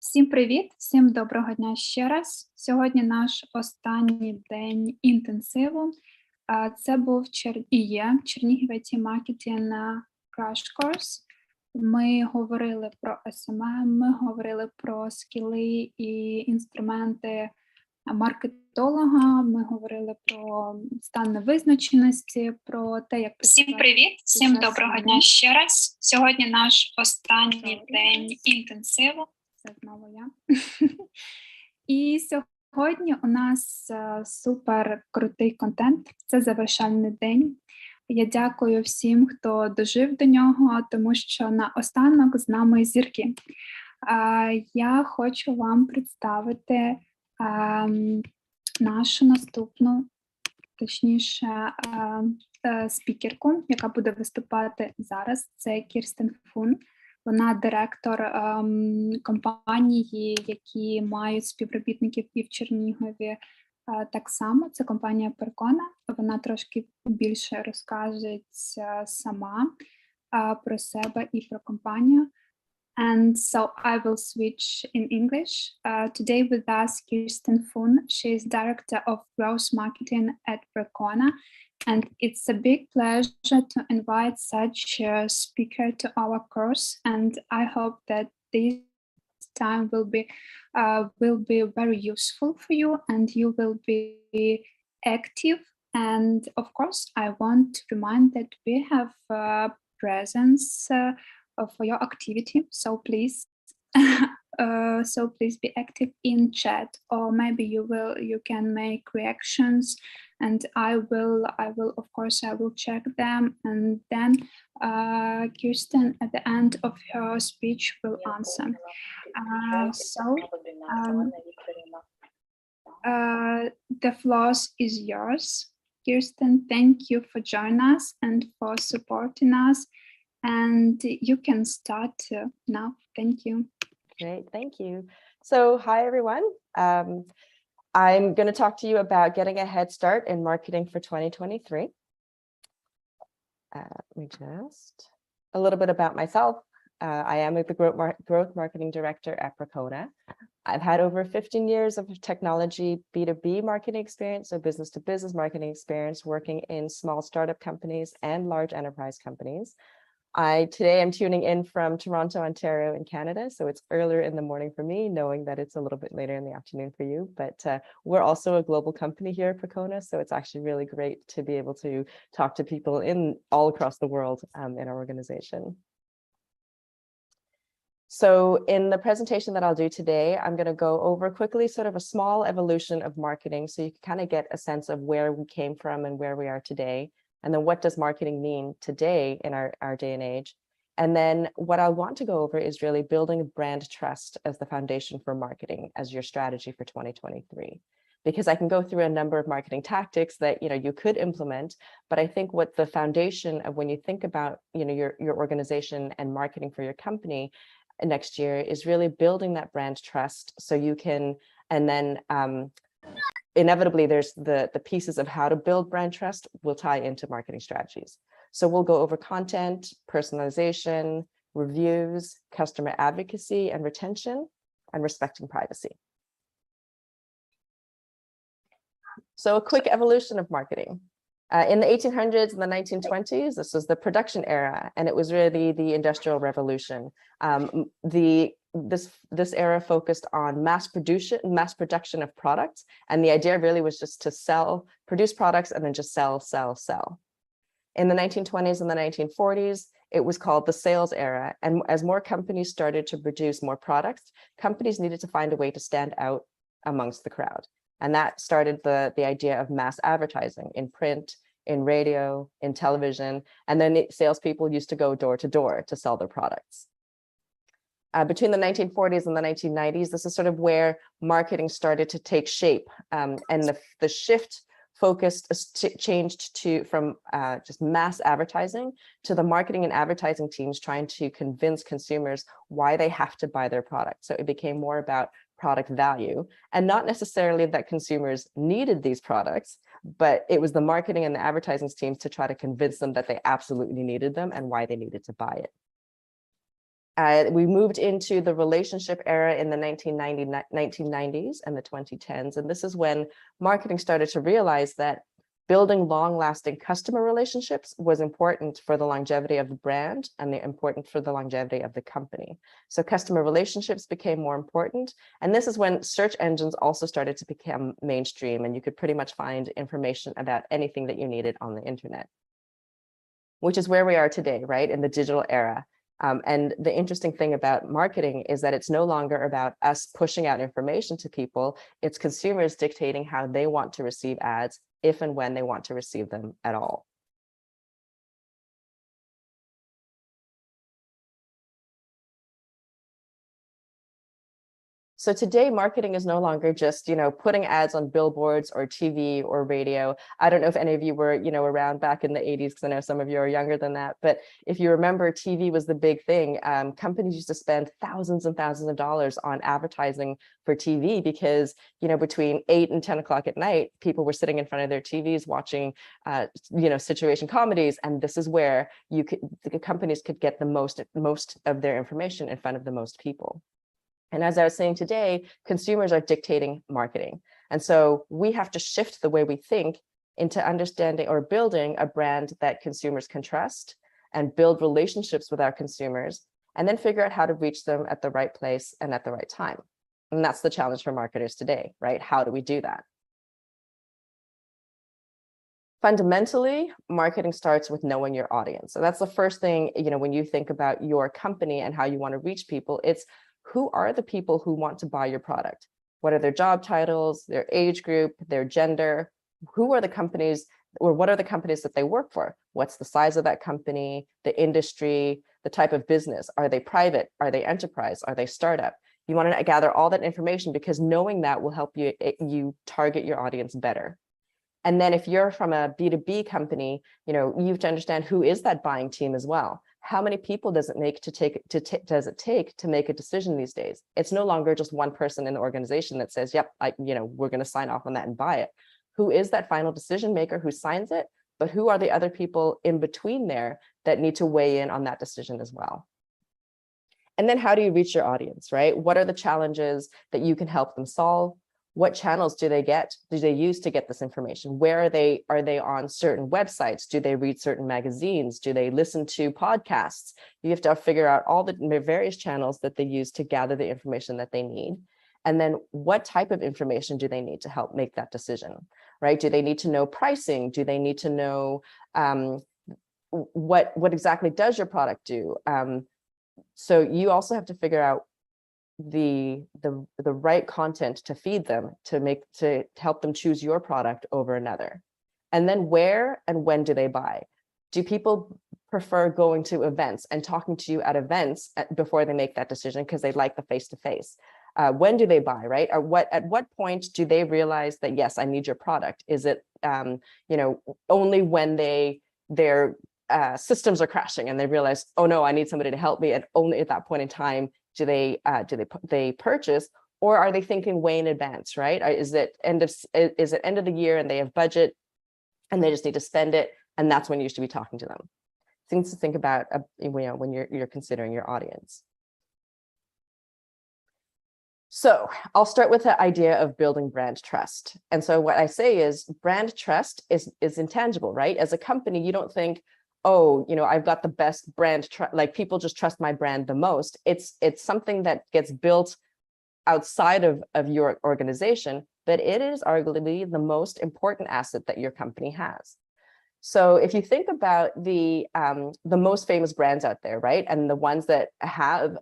Всім привіт, всім доброго дня ще раз. Сьогодні наш останній день інтенсиву. Це був Chernihiv.IT маркетинг Crash Course. Ми говорили про SMM, ми говорили про скіли і інструменти маркетолога, ми говорили про стан невизначеності, про те, як... Всім привіт, всім доброго дня ще раз. Сьогодні наш останній день інтенсиву. Це знову я. І сьогодні у нас супер крутий контент. Це завершальний день. Я дякую всім, хто дожив до нього, тому що наостанок з нами зірки. Я хочу вам представити нашу наступну, точніше, спікерку, яка буде виступати зараз. Це Kirsten Foon. Вона директор компанії, які мають співробітників і в Чернігові так само. Це компанія Percona. Вона трошки більше розкаже сама про себе і про компанію. And so I will switch in English. Today with us, Kirsten Foon. She is Director of Growth Marketing at Percona. And it's a big pleasure to invite such a speaker to our course. And I hope that this time will be very useful for you and you will be active. And of course, I want to remind that we have presence for your activity. So please be active in chat, or maybe you can make reactions, and I will of course I will check them, and then Kirsten at the end of her speech will answer. The floor is yours, Kirsten. Thank you for joining us and for supporting us. And you can start now. Thank you. Great, thank you. So, hi everyone. I'm going to talk to you about getting a head start in marketing for 2023. A little bit about myself. I am the Growth Marketing Director at Percona. I've had over 15 years of technology B2B marketing experience, so business-to-business marketing experience, working in small startup companies and large enterprise companies. Today I'm tuning in from Toronto, Ontario in Canada, so it's earlier in the morning for me, knowing that it's a little bit later in the afternoon for you, but we're also a global company here at Percona, so it's actually really great to be able to talk to people all across the world in our organization. So in the presentation that I'll do today, I'm going to go over quickly sort of a small evolution of marketing, so you can kind of get a sense of where we came from and where we are today. And then what does marketing mean today in our day and age? And then what I want to go over is really building brand trust as the foundation for marketing as your strategy for 2023. Because I can go through a number of marketing tactics that you could implement, but I think what the foundation of when you think about your organization and marketing for your company next year is really building that brand trust so you can, and then inevitably, there's the pieces of how to build brand trust will tie into marketing strategies. So we'll go over content, personalization, reviews, customer advocacy and retention, and respecting privacy. So a quick evolution of marketing. In the 1800s and the 1920s, this was the production era, and it was really the Industrial Revolution. This era focused on mass production of products, and the idea really was just to produce products and then just sell. In the 1920s and the 1940s, it was called the sales era, and as more companies started to produce more products, companies needed to find a way to stand out amongst the crowd. And that started the idea of mass advertising in print, in radio, in television, and then salespeople used to go door to door to sell their products. Between the 1940s and the 1990s, this is sort of where marketing started to take shape, and the shift changed from just mass advertising to the marketing and advertising teams trying to convince consumers why they have to buy their product. So it became more about product value, and not necessarily that consumers needed these products, but it was the marketing and the advertising teams to try to convince them that they absolutely needed them and why they needed to buy it. We moved into the relationship era in the 1990s and the 2010s. And this is when marketing started to realize that building long-lasting customer relationships was important for the longevity of the brand and important for the longevity of the company. So customer relationships became more important. And this is when search engines also started to become mainstream, and you could pretty much find information about anything that you needed on the internet, which is where we are today, right, in the digital era. And the interesting thing about marketing is that it's no longer about us pushing out information to people. It's consumers dictating how they want to receive ads, if and when they want to receive them at all. So today, marketing is no longer just, putting ads on billboards or TV or radio. I don't know if any of you were, around back in the 80s, because I know some of you are younger than that. But if you remember, TV was the big thing. Companies used to spend thousands and thousands of dollars on advertising for TV because, between 8 and 10 o'clock at night, people were sitting in front of their TVs watching, situation comedies. And this is where the companies could get the most of their information in front of the most people. And as I was saying today, consumers are dictating marketing. And so we have to shift the way we think into understanding or building a brand that consumers can trust and build relationships with our consumers, and then figure out how to reach them at the right place and at the right time. And that's the challenge for marketers today, right? How do we do that? Fundamentally, marketing starts with knowing your audience. So that's the first thing, when you think about your company and how you want to reach people, it's who are the people who want to buy your product? What are their job titles, their age group, their gender? Who are the companies, or what are the companies that they work for? What's the size of that company, the industry, the type of business? Are they private? Are they enterprise? Are they startup? You want to gather all that information, because knowing that will help you target your audience better. And then if you're from a B2B company, you have to understand who is that buying team as well. How many people does it take to make a decision these days? It's no longer just one person in the organization that says, yep, we're going to sign off on that and buy it. Who is that final decision maker who signs it? But who are the other people in between there that need to weigh in on that decision as well? And then how do you reach your audience, right? What are the challenges that you can help them solve? What channels do they use to get this information? Where are they on certain websites? Do they read certain magazines? Do they listen to podcasts? You have to figure out all the various channels that they use to gather the information that they need. And then what type of information do they need to help make that decision, right? Do they need to know pricing? Do they need to know what exactly does your product do? So you also have to figure out the right content to feed them to help them choose your product over another. And then where and when do they buy? Do people prefer going to events and talking to you at events before they make that decision because they like the face-to-face? When do they buy, right? Or at what point do they realize that, yes, I need your product? Is it only when their systems are crashing and they realize, oh no, I need somebody to help me, and only at that point in time do they purchase? Or are they thinking way in advance, right? Is it end of the year and they have budget and they just need to spend it, and that's when you should be talking to them? Things to think about when you're considering your audience. So I'll start with the idea of building brand trust. And so what I say is brand trust is intangible, right? As a company, you don't think, oh, I've got the best brand, like people just trust my brand the most. It's something that gets built outside of your organization, but it is arguably the most important asset that your company has. So if you think about the most famous brands out there, right, and the ones that have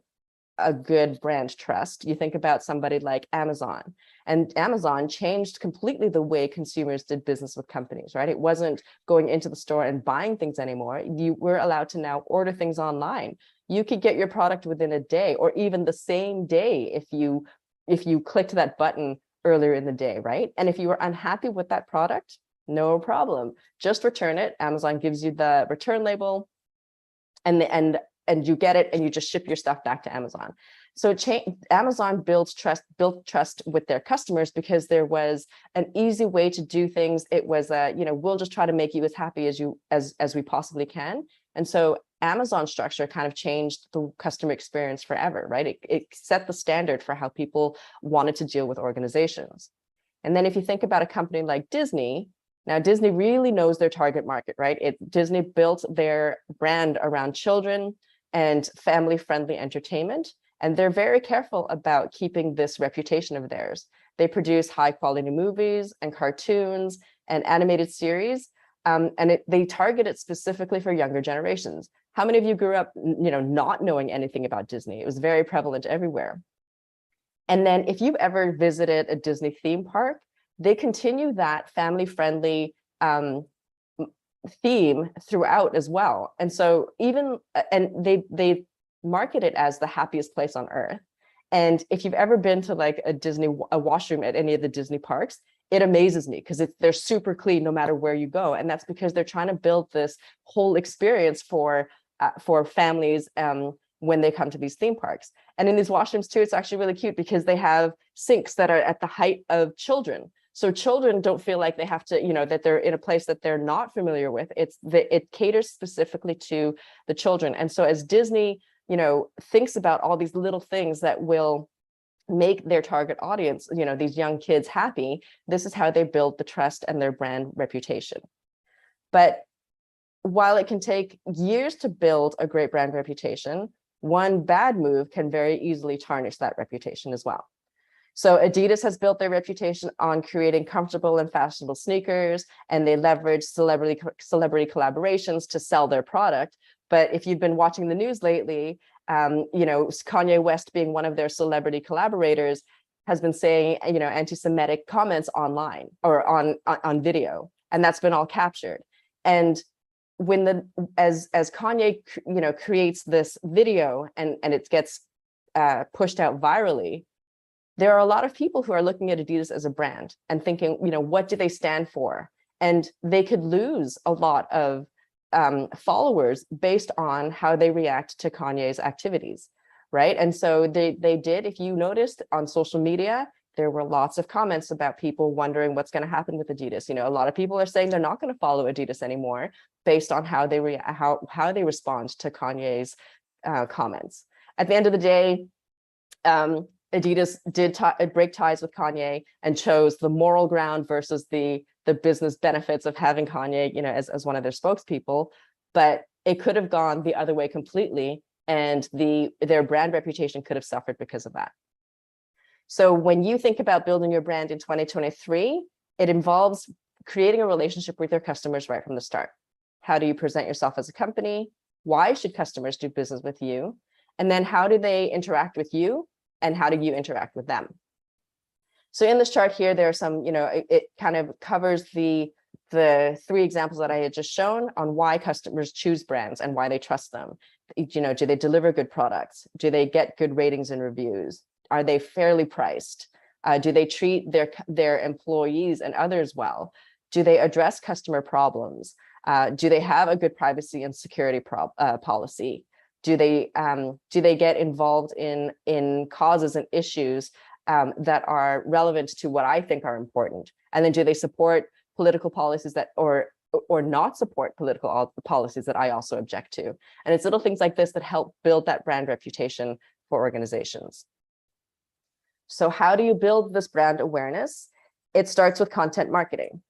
a good brand trust, you think about somebody like Amazon. And Amazon changed completely the way consumers did business with companies, right? It wasn't going into the store and buying things anymore. You were allowed to now order things online. You could get your product within a day, or even the same day if you clicked that button earlier in the day, right? And if you were unhappy with that product, no problem. Just return it. Amazon gives you the return label, and you get it, and you just ship your stuff back to Amazon. So Amazon built trust with their customers because there was an easy way to do things. It was we'll just try to make you as happy as we possibly can. And so Amazon structure kind of changed the customer experience forever, right? It set the standard for how people wanted to deal with organizations. And then if you think about a company like Disney, now Disney really knows their target market, right? Disney built their brand around children and family-friendly entertainment, and they're very careful about keeping this reputation of theirs. They produce high-quality movies and cartoons and animated series, and they target it specifically for younger generations. How many of you grew up, not knowing anything about Disney? It was very prevalent everywhere. And then if you've ever visited a Disney theme park, they continue that family-friendly theme throughout as well. And so they market it as the happiest place on earth. And if you've ever been to like a washroom at any of the Disney parks, it amazes me because they're super clean no matter where you go. And that's because they're trying to build this whole experience for families when they come to these theme parks. And in these washrooms too, it's actually really cute because they have sinks that are at the height of children. So children don't feel like they have to, that they're in a place that they're not familiar with. It caters specifically to the children. And so as Disney, thinks about all these little things that will make their target audience, these young kids happy, this is how they build the trust and their brand reputation. But while it can take years to build a great brand reputation, one bad move can very easily tarnish that reputation as well. So Adidas has built their reputation on creating comfortable and fashionable sneakers, and they leverage celebrity collaborations to sell their product. But if you've been watching the news lately, Kanye West being one of their celebrity collaborators has been saying, anti-Semitic comments online or on video, and that's been all captured. And as Kanye, creates this video and it gets pushed out virally, there are a lot of people who are looking at Adidas as a brand and thinking, what do they stand for? And they could lose a lot of followers based on how they react to Kanye's activities, right? And so they did, if you noticed on social media, there were lots of comments about people wondering what's going to happen with Adidas. A lot of people are saying they're not going to follow Adidas anymore based on how they respond to Kanye's comments. At the end of the day, Adidas did break ties with Kanye and chose the moral ground versus the business benefits of having Kanye, as one of their spokespeople. But it could have gone the other way completely, and their brand reputation could have suffered because of that. So when you think about building your brand in 2023, it involves creating a relationship with your customers right from the start. How do you present yourself as a company? Why should customers do business with you? And then how do they interact with you? And how do you interact with them? So in this chart here, there are some, it kind of covers the 3 examples that I had just shown on why customers choose brands and why they trust them. Do they deliver good products? Do they get good ratings and reviews? Are they fairly priced? Do they treat their employees and others well? Do they address customer problems? Do they have a good privacy and security policy? Do they get involved in causes and issues that are relevant to what I think are important? And then do they support political policies that or not support political policies that I also object to? And it's little things like this that help build that brand reputation for organizations. So how do you build this brand awareness? It starts with content marketing.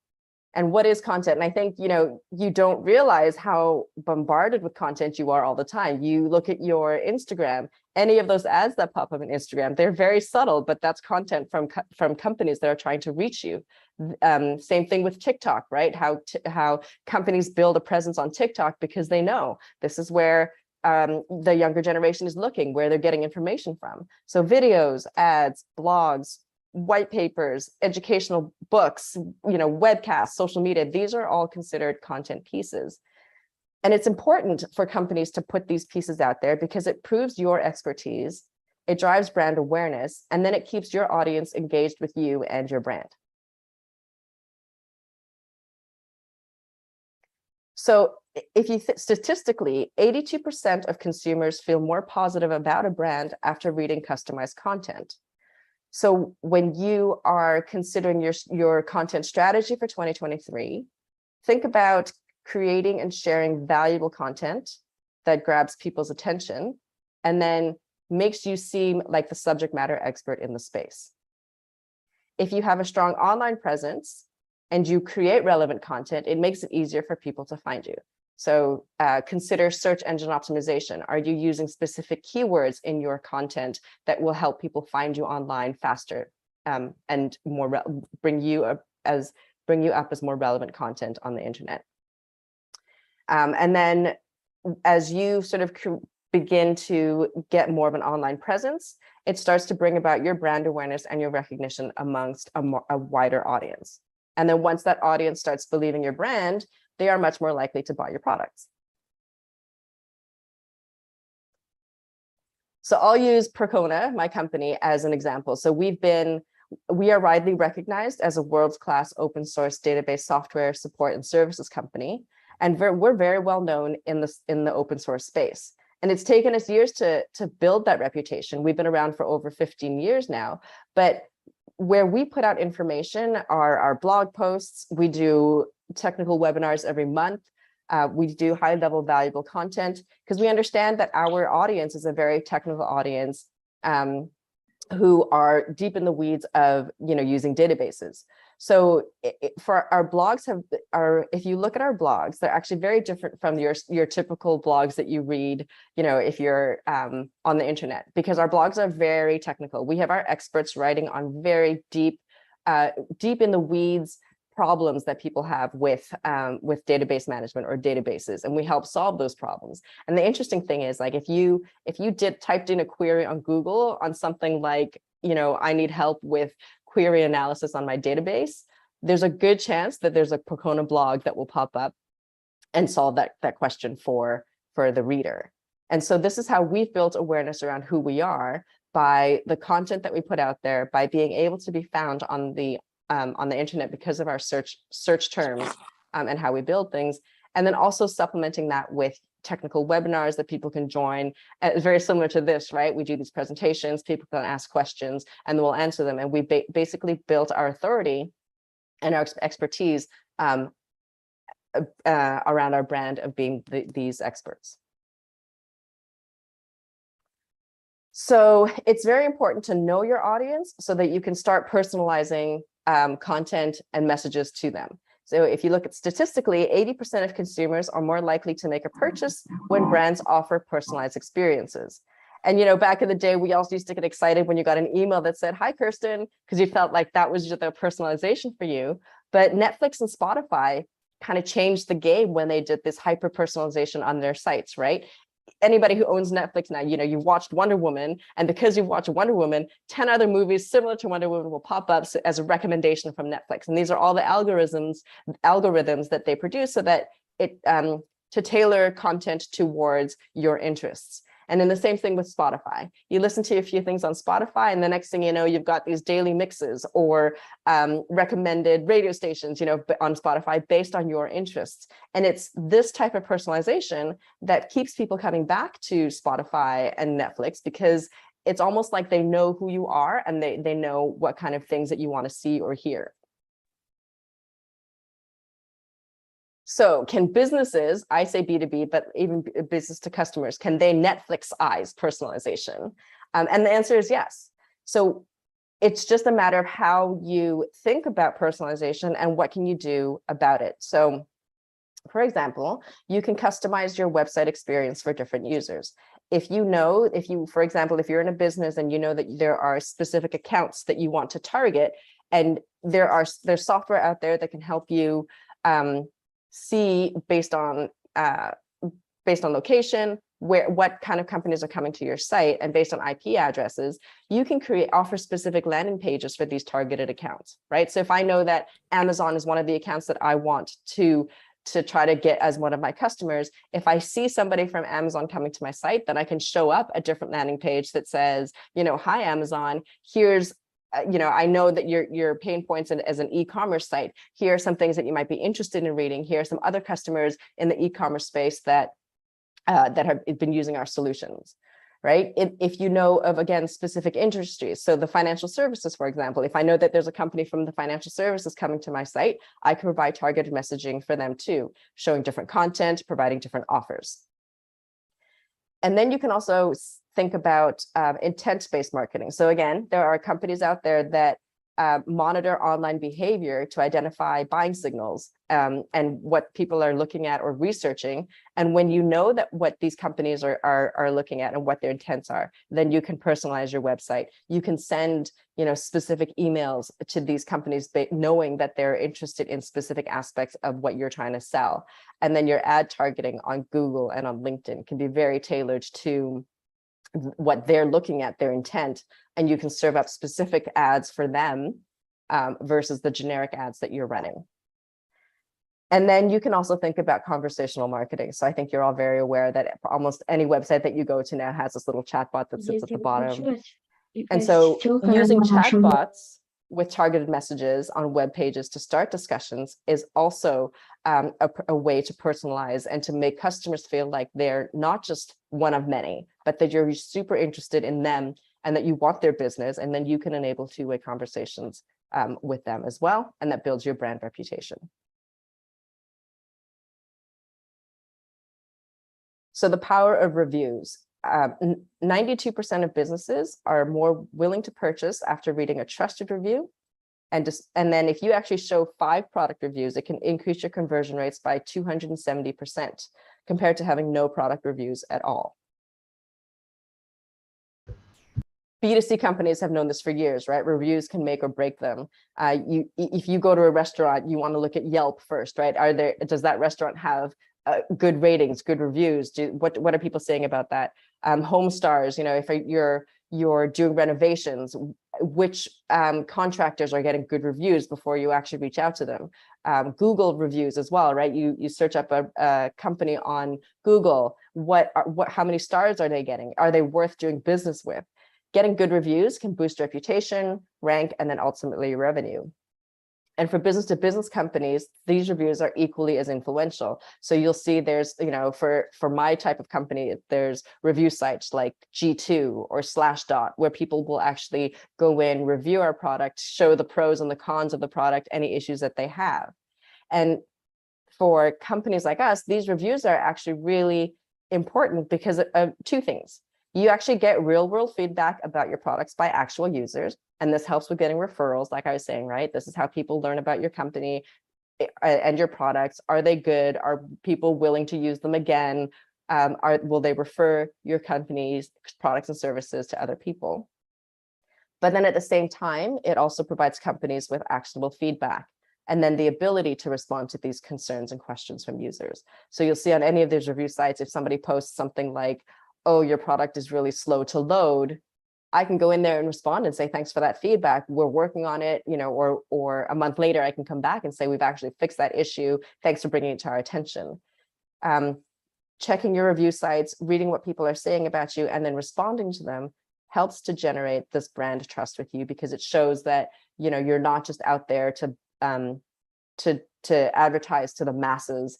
And what is content? And I think, you don't realize how bombarded with content you are all the time. You look at your Instagram, any of those ads that pop up on Instagram, they're very subtle, but that's content from companies that are trying to reach you. Same thing with TikTok, right? How companies build a presence on TikTok because they know this is where the younger generation is looking, where they're getting information from. So videos, ads, blogs, white papers, educational books, webcasts, social media, these are all considered content pieces. And it's important for companies to put these pieces out there because it proves your expertise, it drives brand awareness, and then it keeps your audience engaged with you and your brand. So if you statistically, 82% of consumers feel more positive about a brand after reading customized content. So when you are considering your content strategy for 2023, think about creating and sharing valuable content that grabs people's attention and then makes you seem like the subject matter expert in the space. If you have a strong online presence and you create relevant content, it makes it easier for people to find you. So consider search engine optimization. Are you using specific keywords in your content that will help people find you online faster and more bring you up as more relevant content on the internet? And then as you sort of begin to get more of an online presence, it starts to bring about your brand awareness and your recognition amongst a wider audience. And then once that audience starts believing your brand, they are much more likely to buy your products. So I'll use Percona, my company, as an example. So we are widely recognized as a world-class open source database software support and services company. And we're very well known in the open source space. And it's taken us years to build that reputation. We've been around for over 15 years now, but where we put out information are our blog posts. We do technical webinars every month. We do high-level valuable content because we understand that our audience is a very technical audience who are deep in the weeds of using databases. So for our blogs if you look at our blogs, they're actually very different from your typical blogs that you read, if you're on the internet, because our blogs are very technical. We have our experts writing on very deep in the weeds problems that people have with database management or databases, and we help solve those problems. And the interesting thing is, like, if you typed in a query on Google on something like, I need help with query analysis on my database, there's a good chance that there's a Percona blog that will pop up and solve that question for the reader. And so this is how we've built awareness around who we are, by the content that we put out there, by being able to be found on the internet because of our search terms and how we build things, and then also supplementing that with technical webinars that people can join. Very similar to this, right? We do these presentations, people can ask questions, and then we'll answer them. And we basically built our authority and our expertise around our brand of being these experts. So it's very important to know your audience so that you can start personalizing content and messages to them. So if you look at statistically, 80% of consumers are more likely to make a purchase when brands offer personalized experiences. And, back in the day, we also used to get excited when you got an email that said, "Hi, Kirsten," because you felt like that was just the personalization for you. But Netflix and Spotify kind of changed the game when they did this hyper personalization on their sites, right? Anybody who owns Netflix now, you watched Wonder Woman, and because you watched Wonder Woman, 10 other movies similar to Wonder Woman will pop up as a recommendation from Netflix. And these are all the algorithms that they produce so that to tailor content towards your interests. And then the same thing with Spotify. You listen to a few things on Spotify, and the next thing you know, you've got these daily mixes or recommended radio stations, on Spotify based on your interests. And it's this type of personalization that keeps people coming back to Spotify and Netflix, because it's almost like they know who you are and they know what kind of things that you want to see or hear. So can businesses, I say B2B, but even business to customers, can they Netflix-ize personalization? And the answer is yes. So it's just a matter of how you think about personalization and what can you do about it. So for example, you can customize your website experience for different users. For example, if you're in a business and you know that there are specific accounts that you want to target, and there's software out there that can help you see based on location, what kind of companies are coming to your site, and based on IP addresses, you can offer specific landing pages for these targeted accounts, right? So if I know that Amazon is one of the accounts that I want to try to get as one of my customers, if I see somebody from Amazon coming to my site, then I can show up a different landing page that says, "Hi, Amazon, here's I know that your pain points as an e-commerce site. Here are some things that you might be interested in reading. Here are some other customers in the e-commerce space that have been using our solutions," right? If you know of, again, specific industries, so the financial services, for example, if I know that there's a company from the financial services coming to my site, I can provide targeted messaging for them too, showing different content, providing different offers. And then you can also think about intent-based marketing. So again, there are companies out there that monitor online behavior to identify buying signals and what people are looking at or researching. And when you know that what these companies are looking at and what their intents are, then you can personalize your website. You can send, specific emails to these companies, knowing that they're interested in specific aspects of what you're trying to sell. And then your ad targeting on Google and on LinkedIn can be very tailored to what they're looking at, their intent, and you can serve up specific ads for them versus the generic ads that you're running. And then you can also think about conversational marketing. So I think you're all very aware that almost any website that you go to now has this little chatbot that sits at the bottom. And so using chatbots with targeted messages on web pages to start discussions is also a way to personalize and to make customers feel like they're not just one of many, but that you're super interested in them and that you want their business. And then you can enable two-way conversations with them as well. And that builds your brand reputation. So the power of reviews. 92% of businesses are more willing to purchase after reading a trusted review. And then if you actually show 5 product reviews, it can increase your conversion rates by 270% compared to having no product reviews at all. B2C companies have known this for years, right? Reviews can make or break them. If you go to a restaurant, you want to look at Yelp first, right? Does that restaurant have good ratings, good reviews? What are people saying about that? Home stars, if you're doing renovations, which contractors are getting good reviews before you actually reach out to them? Google reviews as well, right? You search up a company on Google. How many stars are they getting? Are they worth doing business with? Getting good reviews can boost reputation, rank, and then ultimately revenue. And for business-to-business companies, these reviews are equally as influential. So you'll see there's, for my type of company, there's review sites like G2 or Slashdot, where people will actually go in, review our product, show the pros and the cons of the product, any issues that they have. And for companies like us, these reviews are actually really important because of 2 things. You actually get real-world feedback about your products by actual users. And this helps with getting referrals, like I was saying, right? This is how people learn about your company and your products. Are they good? Are people willing to use them again? Will they refer your company's products and services to other people? But then at the same time, it also provides companies with actionable feedback and then the ability to respond to these concerns and questions from users. So you'll see on any of these review sites, if somebody posts something like, oh, your product is really slow to load, I can go in there and respond and say, thanks for that feedback. We're working on it, or a month later, I can come back and say, we've actually fixed that issue. Thanks for bringing it to our attention. Checking your review sites, reading what people are saying about you, and then responding to them helps to generate this brand trust with you, because it shows that, you're not just out there to advertise to the masses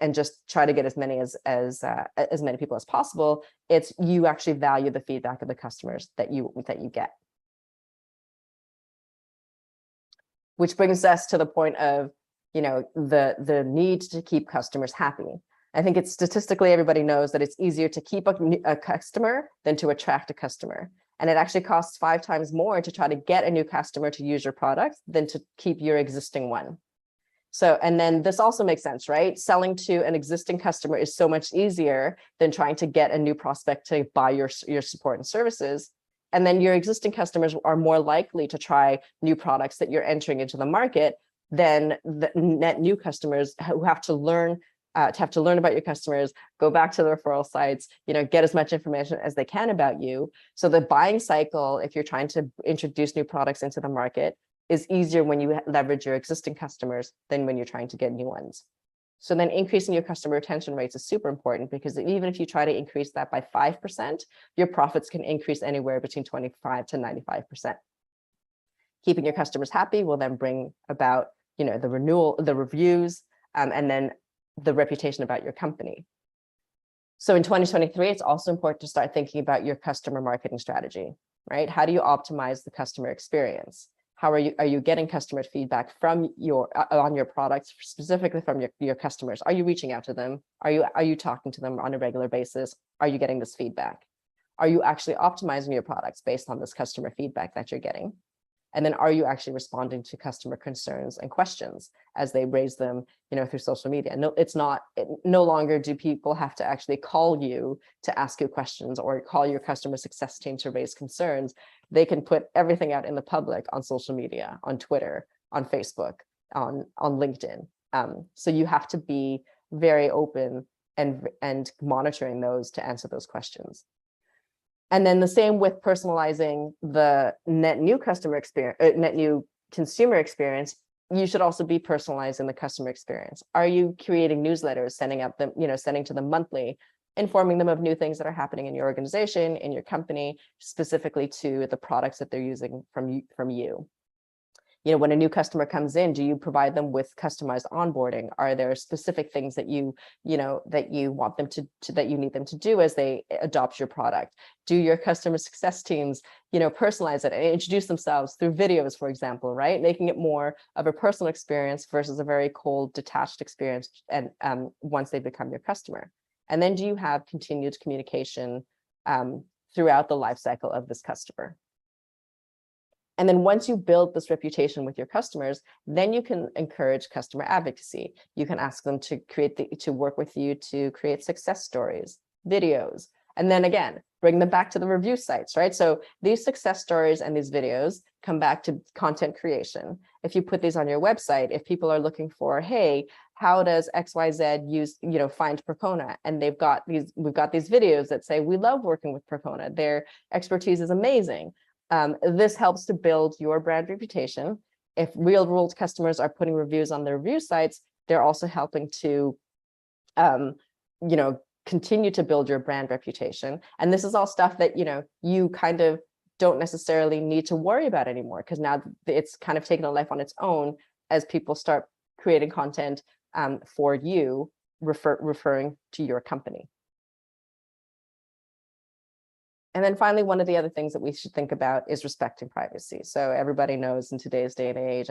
and just try to get as many people as possible. It's you actually value the feedback of the customers that you get. Which brings us to the point of, the need to keep customers happy. I think it's statistically, everybody knows that it's easier to keep a customer than to attract a customer. And it actually costs 5 times more to try to get a new customer to use your product than to keep your existing one. So, and then this also makes sense, right? Selling to an existing customer is so much easier than trying to get a new prospect to buy your support and services. And then your existing customers are more likely to try new products that you're entering into the market than the net new customers who have to learn about your customers, go back to the referral sites, get as much information as they can about you. So the buying cycle, if you're trying to introduce new products into the market, is easier when you leverage your existing customers than when you're trying to get new ones. So then increasing your customer retention rates is super important, because even if you try to increase that by 5%, your profits can increase anywhere between 25 to 95%. Keeping your customers happy will then bring about, the renewal, the reviews, and then the reputation about your company. So in 2023, it's also important to start thinking about your customer marketing strategy, right? How do you optimize the customer experience? How are you getting customer feedback from on your products, specifically from your customers? Are you reaching out to them? Are you talking to them on a regular basis? Are you getting this feedback? Are you actually optimizing your products based on this customer feedback that you're getting? And then are you actually responding to customer concerns and questions as they raise them, through social media? No, no longer do people have to actually call you to ask you questions or call your customer success team to raise concerns. They can put everything out in the public on social media, on Twitter, on Facebook, on LinkedIn. So you have to be very open and monitoring those to answer those questions. And then the same with personalizing the net new consumer experience. You should also be personalizing the customer experience. Are you creating newsletters, sending to them monthly, informing them of new things that are happening in your organization, in your company, specifically to the products that they're using from you? When a new customer comes in, do you provide them with customized onboarding? Are there specific things that you want them that you need them to do as they adopt your product? Do your customer success teams, personalize it and introduce themselves through videos, for example, right? Making it more of a personal experience versus a very cold, detached experience, and once they become your customer. And then do you have continued communication throughout the life cycle of this customer? And then once you build this reputation with your customers, then you can encourage customer advocacy. You can ask them to work with you to create success stories, videos, and then again, bring them back to the review sites, right? So these success stories and these videos come back to content creation. If you put these on your website, if people are looking for, hey, how does XYZ find Percona? And we've got these videos that say, we love working with Percona. Their expertise is amazing. This helps to build your brand reputation. If real world customers are putting reviews on their review sites, they're also helping to, continue to build your brand reputation. And this is all stuff that, you kind of don't necessarily need to worry about anymore, because now it's kind of taken a life on its own as people start creating content for you, referring to your company. And then finally, one of the other things that we should think about is respecting privacy. So everybody knows in today's day and age,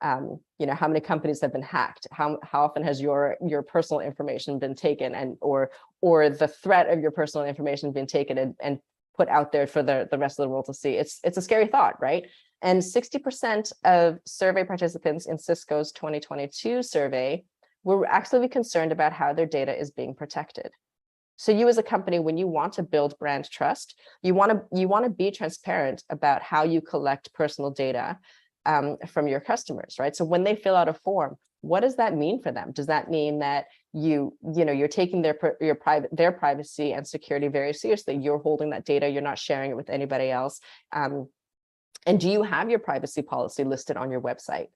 how many companies have been hacked? How often has your personal information been taken or the threat of your personal information been taken and put out there for the rest of the world to see? It's a scary thought, right? And 60% of survey participants in Cisco's 2022 survey were actually concerned about how their data is being protected. So you as a company, when you want to build brand trust, you want to be transparent about how you collect personal data from your customers, right? So when they fill out a form, what does that mean for them? Does that mean that you're taking their privacy and security very seriously? You're holding that data, you're not sharing it with anybody else. And do you have your privacy policy listed on your website?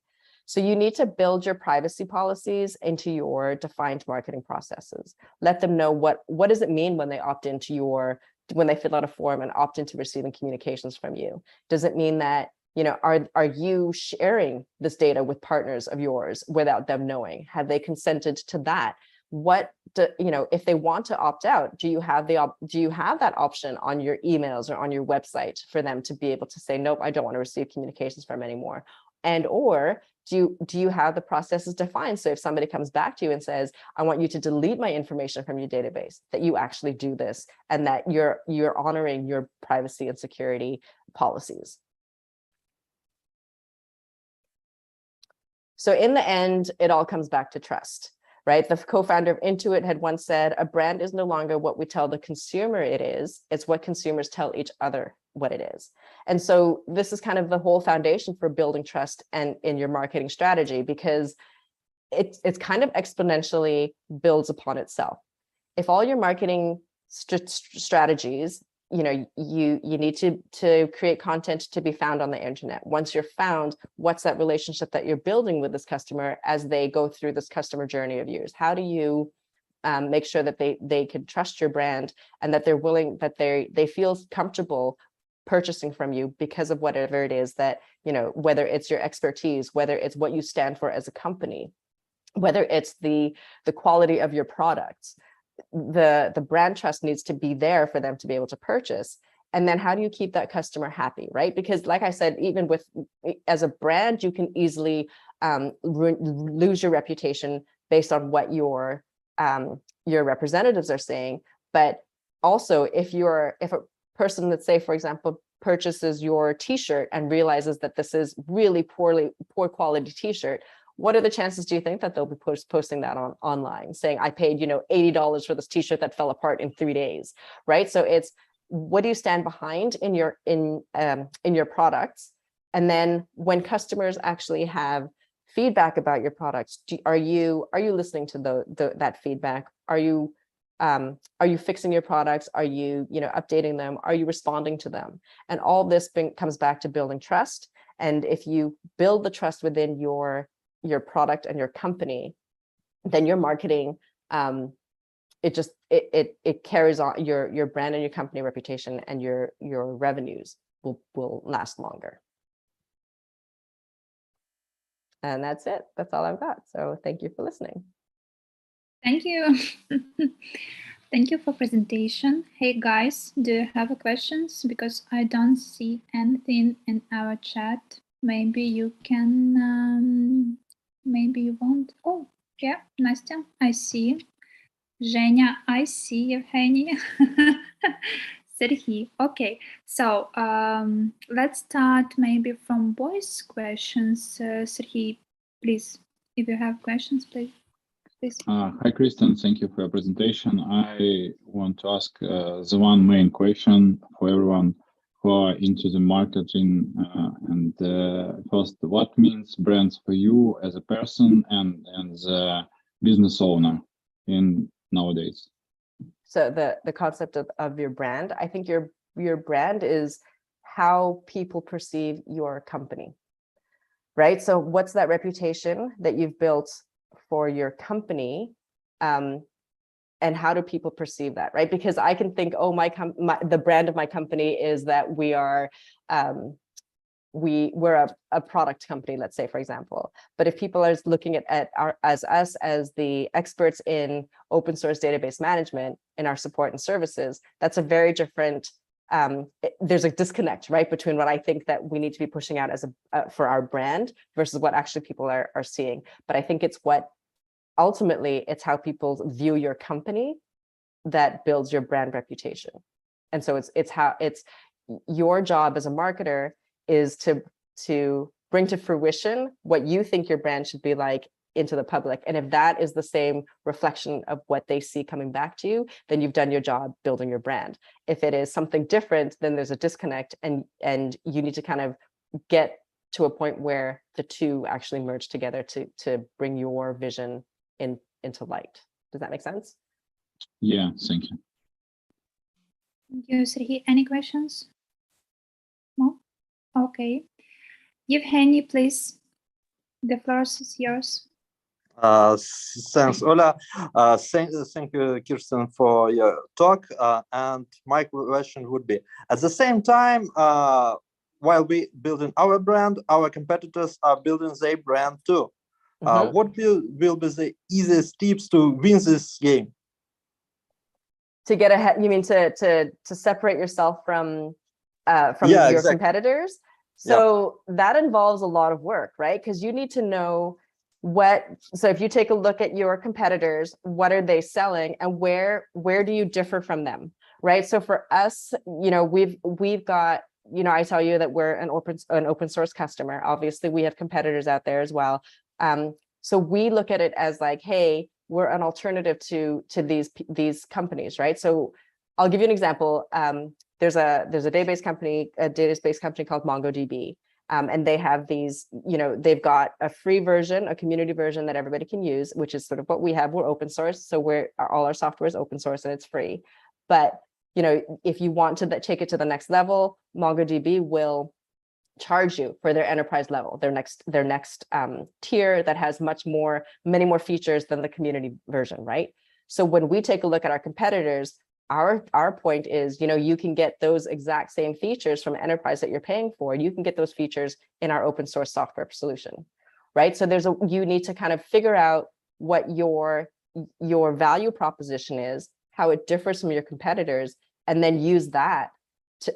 So you need to build your privacy policies into your defined marketing processes. Let them know what does it mean when they when they fill out a form and opt into receiving communications from you. Does it mean that, are you sharing this data with partners of yours without them knowing? Have they consented to that? If they want to opt out, do you have that option on your emails or on your website for them to be able to say, nope, I don't want to receive communications from anymore? And or do you have the processes defined? So if somebody comes back to you and says, I want you to delete my information from your database, that you actually do this and that you're honoring your privacy and security policies. So in the end, it all comes back to trust, right? The co-founder of Intuit had once said, a brand is no longer what we tell the consumer it is, it's what consumers tell each other what it is. And so this is kind of the whole foundation for building trust and in your marketing strategy, because it's kind of exponentially builds upon itself. If all your marketing strategies, you need to create content to be found on the internet. Once you're found, what's that relationship that you're building with this customer as they go through this customer journey of yours? How do you make sure that they can trust your brand and that they're willing, that they feel comfortable purchasing from you because of whatever it is that, whether it's your expertise, whether it's what you stand for as a company, whether it's the quality of your products, the brand trust needs to be there for them to be able to purchase. And then how do you keep that customer happy, right? Because like I said, even with, as a brand, you can easily lose your reputation based on what your representatives are saying. But also if a person, let's say, for example, purchases your t-shirt and realizes that this is really poor quality t-shirt, what are the chances, do you think, that they'll be posting that online, saying, I paid, $80 for this t-shirt that fell apart in 3 days, right? So it's, what do you stand behind in your products? And then when customers actually have feedback about your products, are you listening to that feedback? Are you fixing your products? Are you updating them? Are you responding to them? And all this comes back to building trust. And if you build the trust within your product and your company, then your marketing, it carries on your brand and your company reputation, and your revenues will last longer. And that's it. That's all I've got. So thank you for listening. Thank you. Thank you for presentation. Hey guys, do you have questions? Because I don't see anything in our chat. Maybe you can, maybe you won't. Oh, yeah, Nastya, I see. Zhenya, I see. Evgeny. Serhiy. Okay, so let's start maybe from boys' questions. Serhiy, please, if you have questions, please. Hi, Kirsten. Thank you for your presentation. I want to ask the one main question for everyone who are into the marketing. First, what means brands for you as a person and the business owner in nowadays? So the concept of your brand, I think your brand is how people perceive your company, right? So what's that reputation that you've built for your company, and how do people perceive that, right? Because I can think, oh, the brand of my company is that we are we're a product company, let's say, for example. But if people are looking at us as the experts in open source database management in our support and services, that's a very different, there's a disconnect, right, between what I think that we need to be pushing out as for our brand versus what actually people are seeing. But I think it's ultimately it's how people view your company that builds your brand reputation. And so it's your job as a marketer is to bring to fruition what you think your brand should be like into the public. And if that is the same reflection of what they see coming back to you, then you've done your job building your brand. If it is something different, then there's a disconnect, and you need to kind of get to a point where the two actually merge together to bring your vision into light. Does that make sense? Yeah, thank you. Thank you, Serhiy. Any questions? No? Okay. Evgeny, please. The floor is yours. Thanks, Ola. Thank you, Kirsten, for your talk. And my question would be, at the same time, while we building our brand, our competitors are building their brand too. What will be the easiest tips to win this game? To get ahead, you mean to separate yourself from your competitors? So that involves a lot of work, right? Because you need to know so if you take a look at your competitors, what are they selling and where do you differ from them, right? So for us, we've got, I tell you that we're an open source customer. Obviously, we have competitors out there as well. So we look at it as like, hey, we're an alternative to these companies, right? So I'll give you an example. There's a database company called MongoDB. And they have these, they've got a free version, a community version that everybody can use, which is sort of what we have. We're open source. So all our software is open source and it's free. But, if you want to take it to the next level, MongoDB will charge you for their enterprise level, their next tier that has many more features than the community version, right? So when we take a look at our competitors, our point is, you can get those exact same features from enterprise that you're paying for. You can get those features in our open source software solution, right? So you need to kind of figure out what your value proposition is, how it differs from your competitors, and then use that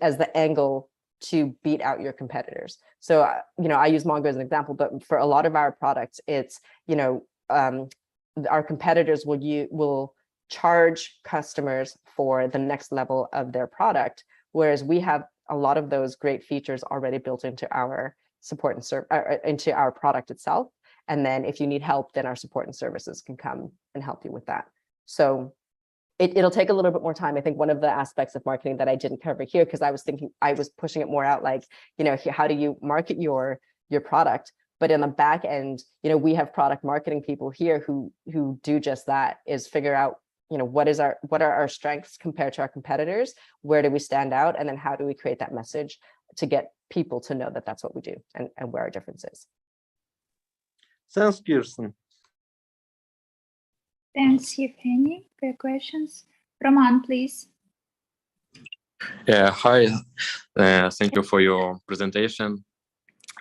as the angle to beat out your competitors. So, I use Mongo as an example, but for a lot of our products, it's, our competitors will charge customers for the next level of their product, whereas we have a lot of those great features already built into our support and into our product itself. And then if you need help, then our support and services can come and help you with that. So it'll take a little bit more time. I think one of the aspects of marketing that I didn't cover here, because I was pushing it more out like, how do you market your product? But in the back end, we have product marketing people here who do just that, is figure out, what are our strengths compared to our competitors? Where do we stand out? And then how do we create that message to get people to know that that's what we do and where our difference is. Thanks, Kirsten. Thanks, Evgeny, for your questions. Roman, please. Yeah, hi. Thank you for your presentation.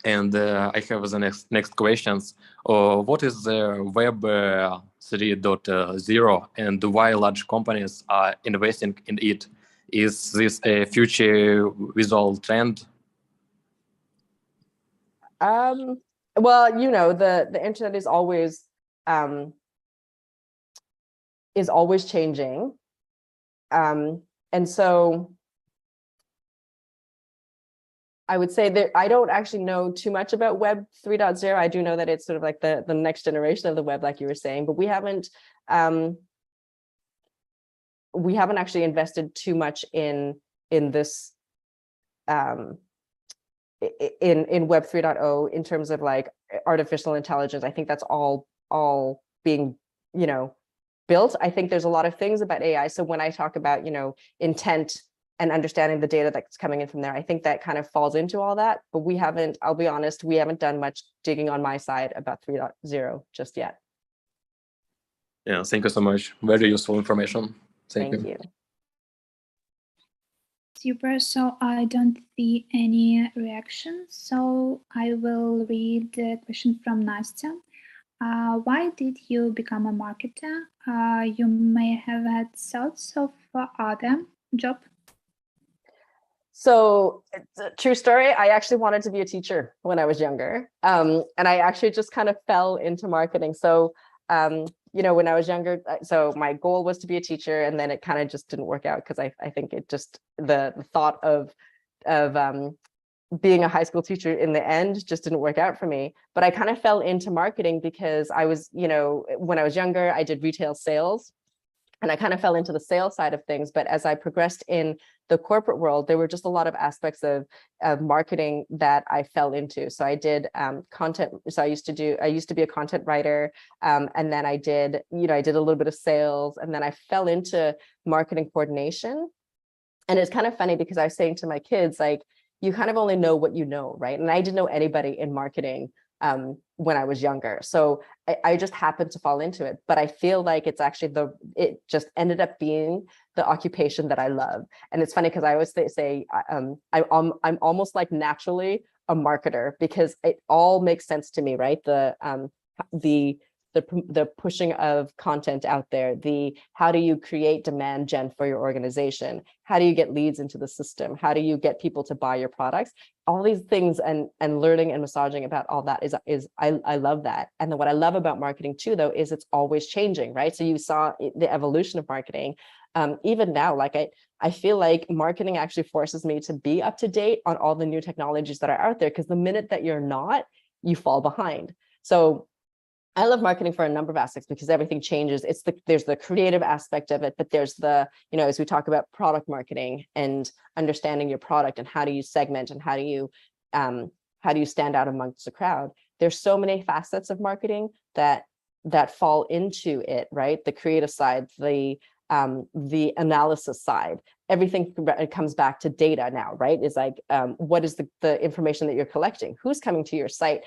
And I have the next questions. What is the Web 3.0 and why large companies are investing in it? Is this a future visual trend? Well, the internet is always changing. And so I would say that I don't actually know too much about Web 3.0. I do know that it's sort of like the next generation of the web, like you were saying, but we haven't actually invested too much in this in Web 3.0 in terms of like artificial intelligence. I think that's all being, built. I think there's a lot of things about AI. So when I talk about, intent and understanding the data that's coming in from there, I think that kind of falls into all that. But I'll be honest, we haven't done much digging on my side about 3.0 just yet. Yeah, thank you so much. Very useful information. Thank you. Super. So I don't see any reactions. So I will read the question from Nastya. Why did you become a marketer? You may have had thoughts of other job. So true story. I actually wanted to be a teacher when I was younger. And I actually just kind of fell into marketing. So, when I was younger, so my goal was to be a teacher, and then it kind of just didn't work out because I think it just, the thought of being a high school teacher in the end just didn't work out for me. But I kind of fell into marketing because I was, when I was younger, I did retail sales. And I kind of fell into the sales side of things. But as I progressed in the corporate world, there were just a lot of aspects of marketing that I fell into. So I did content. So I used to be a content writer. And then I did a little bit of sales. And then I fell into marketing coordination. And it's kind of funny because I was saying to my kids, like, you kind of only know what you know, right? And I didn't know anybody in marketing when I was younger. So I just happened to fall into it. But I feel like it's actually it just ended up being the occupation that I love. And it's funny because I always say I'm almost like naturally a marketer because it all makes sense to me, right? The pushing of content out there, how do you create demand gen for your organization? How do you get leads into the system? How do you get people to buy your products? All these things and learning and massaging about all that is I love that. And then what I love about marketing too, though, is it's always changing, right? So you saw the evolution of marketing. Even now, like I feel like marketing actually forces me to be up to date on all the new technologies that are out there, because the minute that you're not, you fall behind. So I love marketing for a number of aspects because everything changes. There's the creative aspect of it, but there's the, as we talk about product marketing and understanding your product and how do you segment and how do you stand out amongst the crowd. There's so many facets of marketing that fall into it, right? The creative side, the analysis side, everything comes back to data now, right? Is like, what is the information that you're collecting? Who's coming to your site?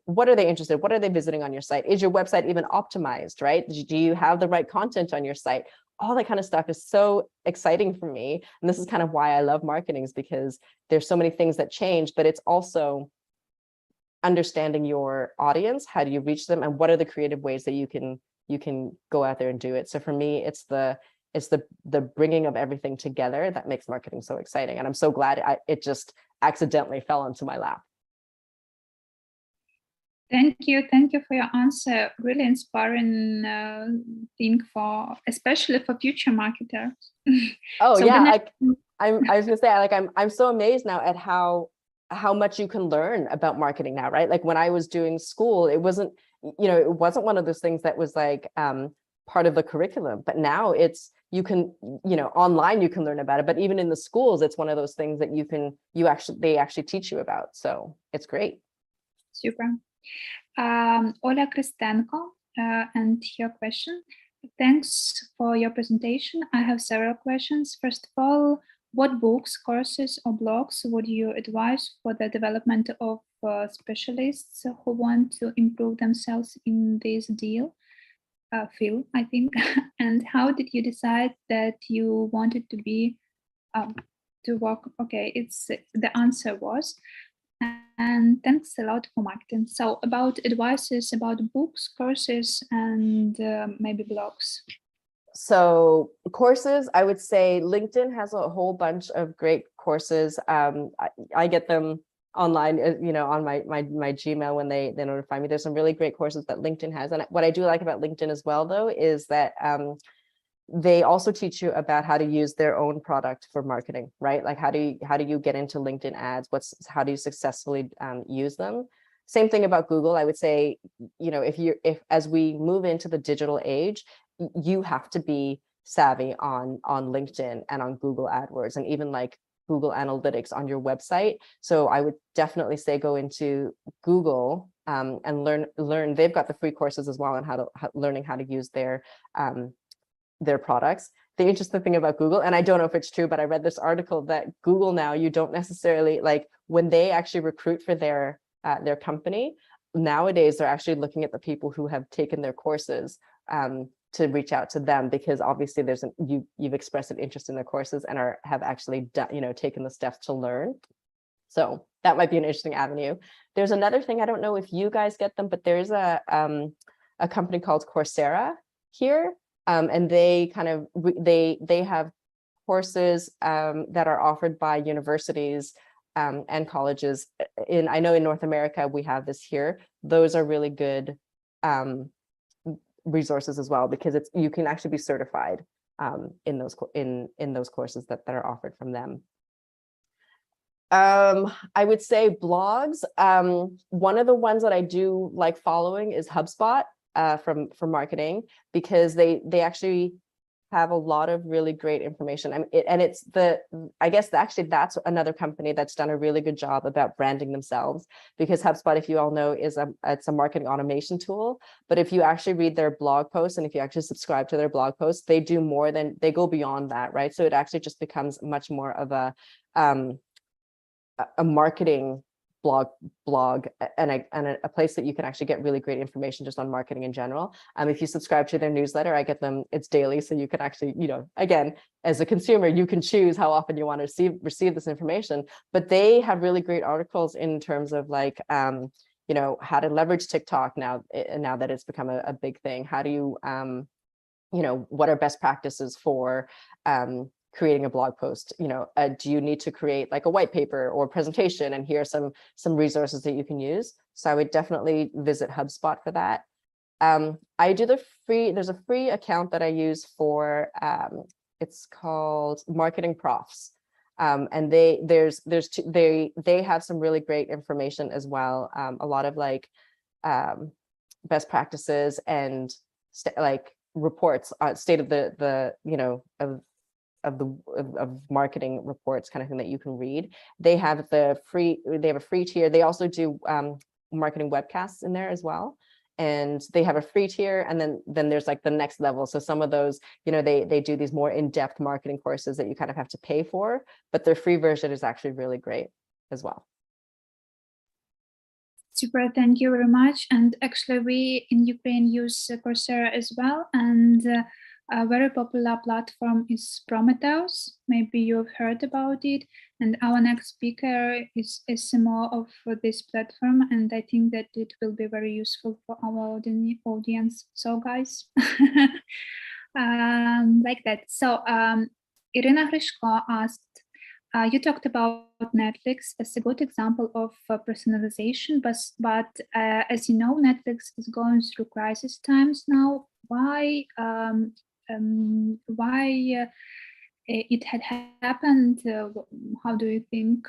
What are they interested in? What are they visiting on your site? Is your website even optimized, right? Do you have the right content on your site? All that kind of stuff is so exciting for me. And this is kind of why I love marketing, is because there's so many things that change, but it's also understanding your audience. How do you reach them? And what are the creative ways that you can go out there and do it? So for me, it's the it's the bringing of everything together that makes marketing so exciting. And I'm so glad it just accidentally fell into my lap. Thank you for your answer. Really inspiring thing for, especially for future marketers. Oh So yeah, I was gonna say, like, I'm so amazed now at how much you can learn about marketing now, right? Like when I was doing school, it wasn't one of those things that was like part of the curriculum, but now it's, you can, online you can learn about it, but even in the schools, it's one of those things that they actually teach you about. So it's great. Super. Ola Kristenko, and your question. Thanks for your presentation. I have several questions. First of all, what books, courses, or blogs would you advise for the development of specialists who want to improve themselves in this field, I think? And how did you decide that you wanted to be to work? Okay, the answer was. And thanks a lot for marketing. So about advices about books, courses, and maybe blogs. So courses, I would say LinkedIn has a whole bunch of great courses. I get them online, on my Gmail when they notify me. There's some really great courses that LinkedIn has. And what I do like about LinkedIn as well, though, is that they also teach you about how to use their own product for marketing, right? Like how do you get into LinkedIn ads? How do you successfully use them? Same thing about Google. I would say, if as we move into the digital age, you have to be savvy on LinkedIn and on Google AdWords and even like Google Analytics on your website. So I would definitely say go into Google and learn. They've got the free courses as well on learning how to use their products. The interesting thing about Google, and I don't know if it's true, but I read this article that Google now, you don't necessarily, like when they actually recruit for their company, nowadays they're actually looking at the people who have taken their courses to reach out to them, because obviously you've expressed an interest in their courses and have actually taken the steps to learn. So that might be an interesting avenue. There's another thing, I don't know if you guys get them, but there's a company called Coursera here. And they they have courses that are offered by universities and colleges. I know in North America we have this here. Those are really good resources as well, because you can actually be certified in those courses that are offered from them. I would say blogs. One of the ones that I do like following is HubSpot. For marketing, because they actually have a lot of really great information. I guess that's another company that's done a really good job about branding themselves, because HubSpot, if you all know, it's a marketing automation tool. But if you actually read their blog posts and if you actually subscribe to their blog posts, they go beyond that, right? So it actually just becomes much more of a marketing blog and a place that you can actually get really great information just on marketing in general. If you subscribe to their newsletter, I get them, it's daily, so you can actually, again, as a consumer, you can choose how often you want to receive this information. But they have really great articles in terms of like how to leverage TikTok now that it's become a big thing. How do you what are best practices for creating a blog post? Do you need to create like a white paper or presentation? And here are some resources that you can use. So I would definitely visit HubSpot for that. I do there's a free account that I use for, it's called Marketing Profs. And they have some really great information as well. A lot of like best practices and like reports, state of of marketing reports, kind of thing that you can read. They have a free tier. They also do marketing webcasts in there as well. And they have a free tier, and then there's like the next level. So some of those, they do these more in-depth marketing courses that you kind of have to pay for, but their free version is actually really great as well. Super, thank you very much. And actually we in Ukraine use Coursera as well. And a very popular platform is Prometheus. Maybe you've heard about it. And our next speaker is SMO of this platform. And I think that it will be very useful for our audience. So guys, Like that. So Irina Grishko asked, you talked about Netflix as a good example of personalization, but as you know, Netflix is going through crisis times now. Why it had happened? How do you think?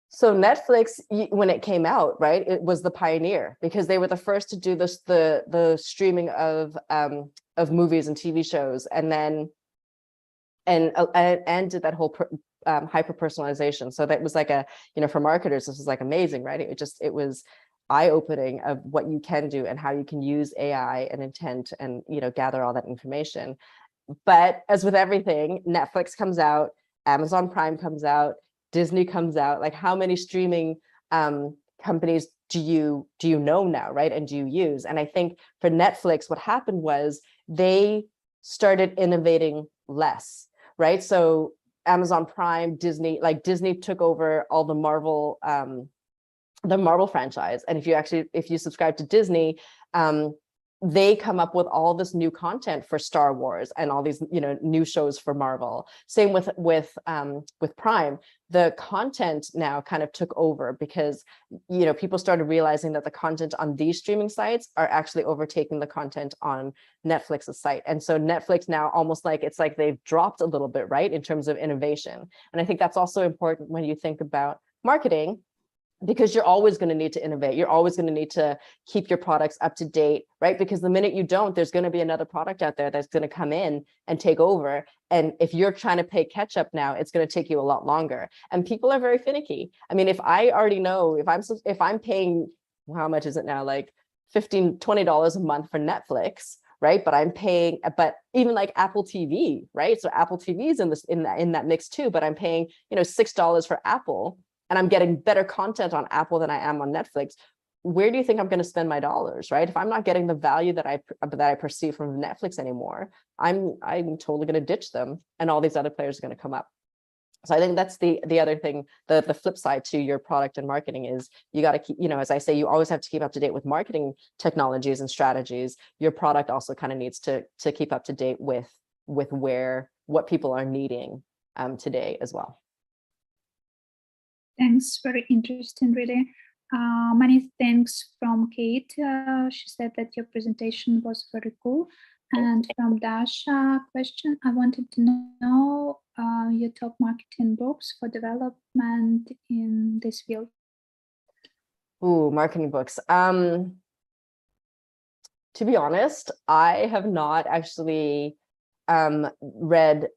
So Netflix, when it came out, right, it was the pioneer because they were the first to do this, the streaming of movies and TV shows, and then and did that whole hyper personalization. So that was like a, you know, for marketers, this was like amazing, right? It was eye-opening of what you can do and how you can use AI and intent and, you know, gather all that information. But as with everything, Netflix comes out, Amazon Prime comes out, Disney comes out. Like, how many streaming companies do you know now, right? And do you use? And I think for Netflix, what happened was they started innovating less, right? So Amazon Prime, Disney, like Disney took over all the Marvel franchise. And if you subscribe to Disney, they come up with all this new content for Star Wars and all these, you know, new shows for Marvel. Same with Prime. The content now kind of took over because, you know, people started realizing that the content on these streaming sites are actually overtaking the content on Netflix's site. And so Netflix now almost like, it's like they've dropped a little bit, right, in terms of innovation. And I think that's also important when you think about marketing, because you're always going to need to innovate. You're always going to need to keep your products up to date, right? Because the minute you don't, there's going to be another product out there that's going to come in and take over. And if you're trying to play catch up now, it's going to take you a lot longer. And people are very finicky. I mean, if I already know, if I'm paying, how much is it now? Like $15, $20 a month for Netflix, right? But I'm paying, but even like Apple TV, right? So Apple TV is in that mix too, but I'm paying, you know, $6 for Apple, and I'm getting better content on Apple than I am on Netflix. Where do you think I'm going to spend my dollars, right? If I'm not getting the value that I perceive from Netflix anymore, I'm totally going to ditch them, and all these other players are going to come up. So I think that's the other thing. The flip side to your product and marketing is you got to keep, you know, as I say, you always have to keep up to date with marketing technologies and strategies. Your product also kind of needs to keep up to date with what people are needing today as well. Thanks, very interesting, really. Many thanks from Kate. She said that your presentation was very cool. And from Dasha, question, I wanted to know your top marketing books for development in this field. Ooh, marketing books. To be honest, I have not actually read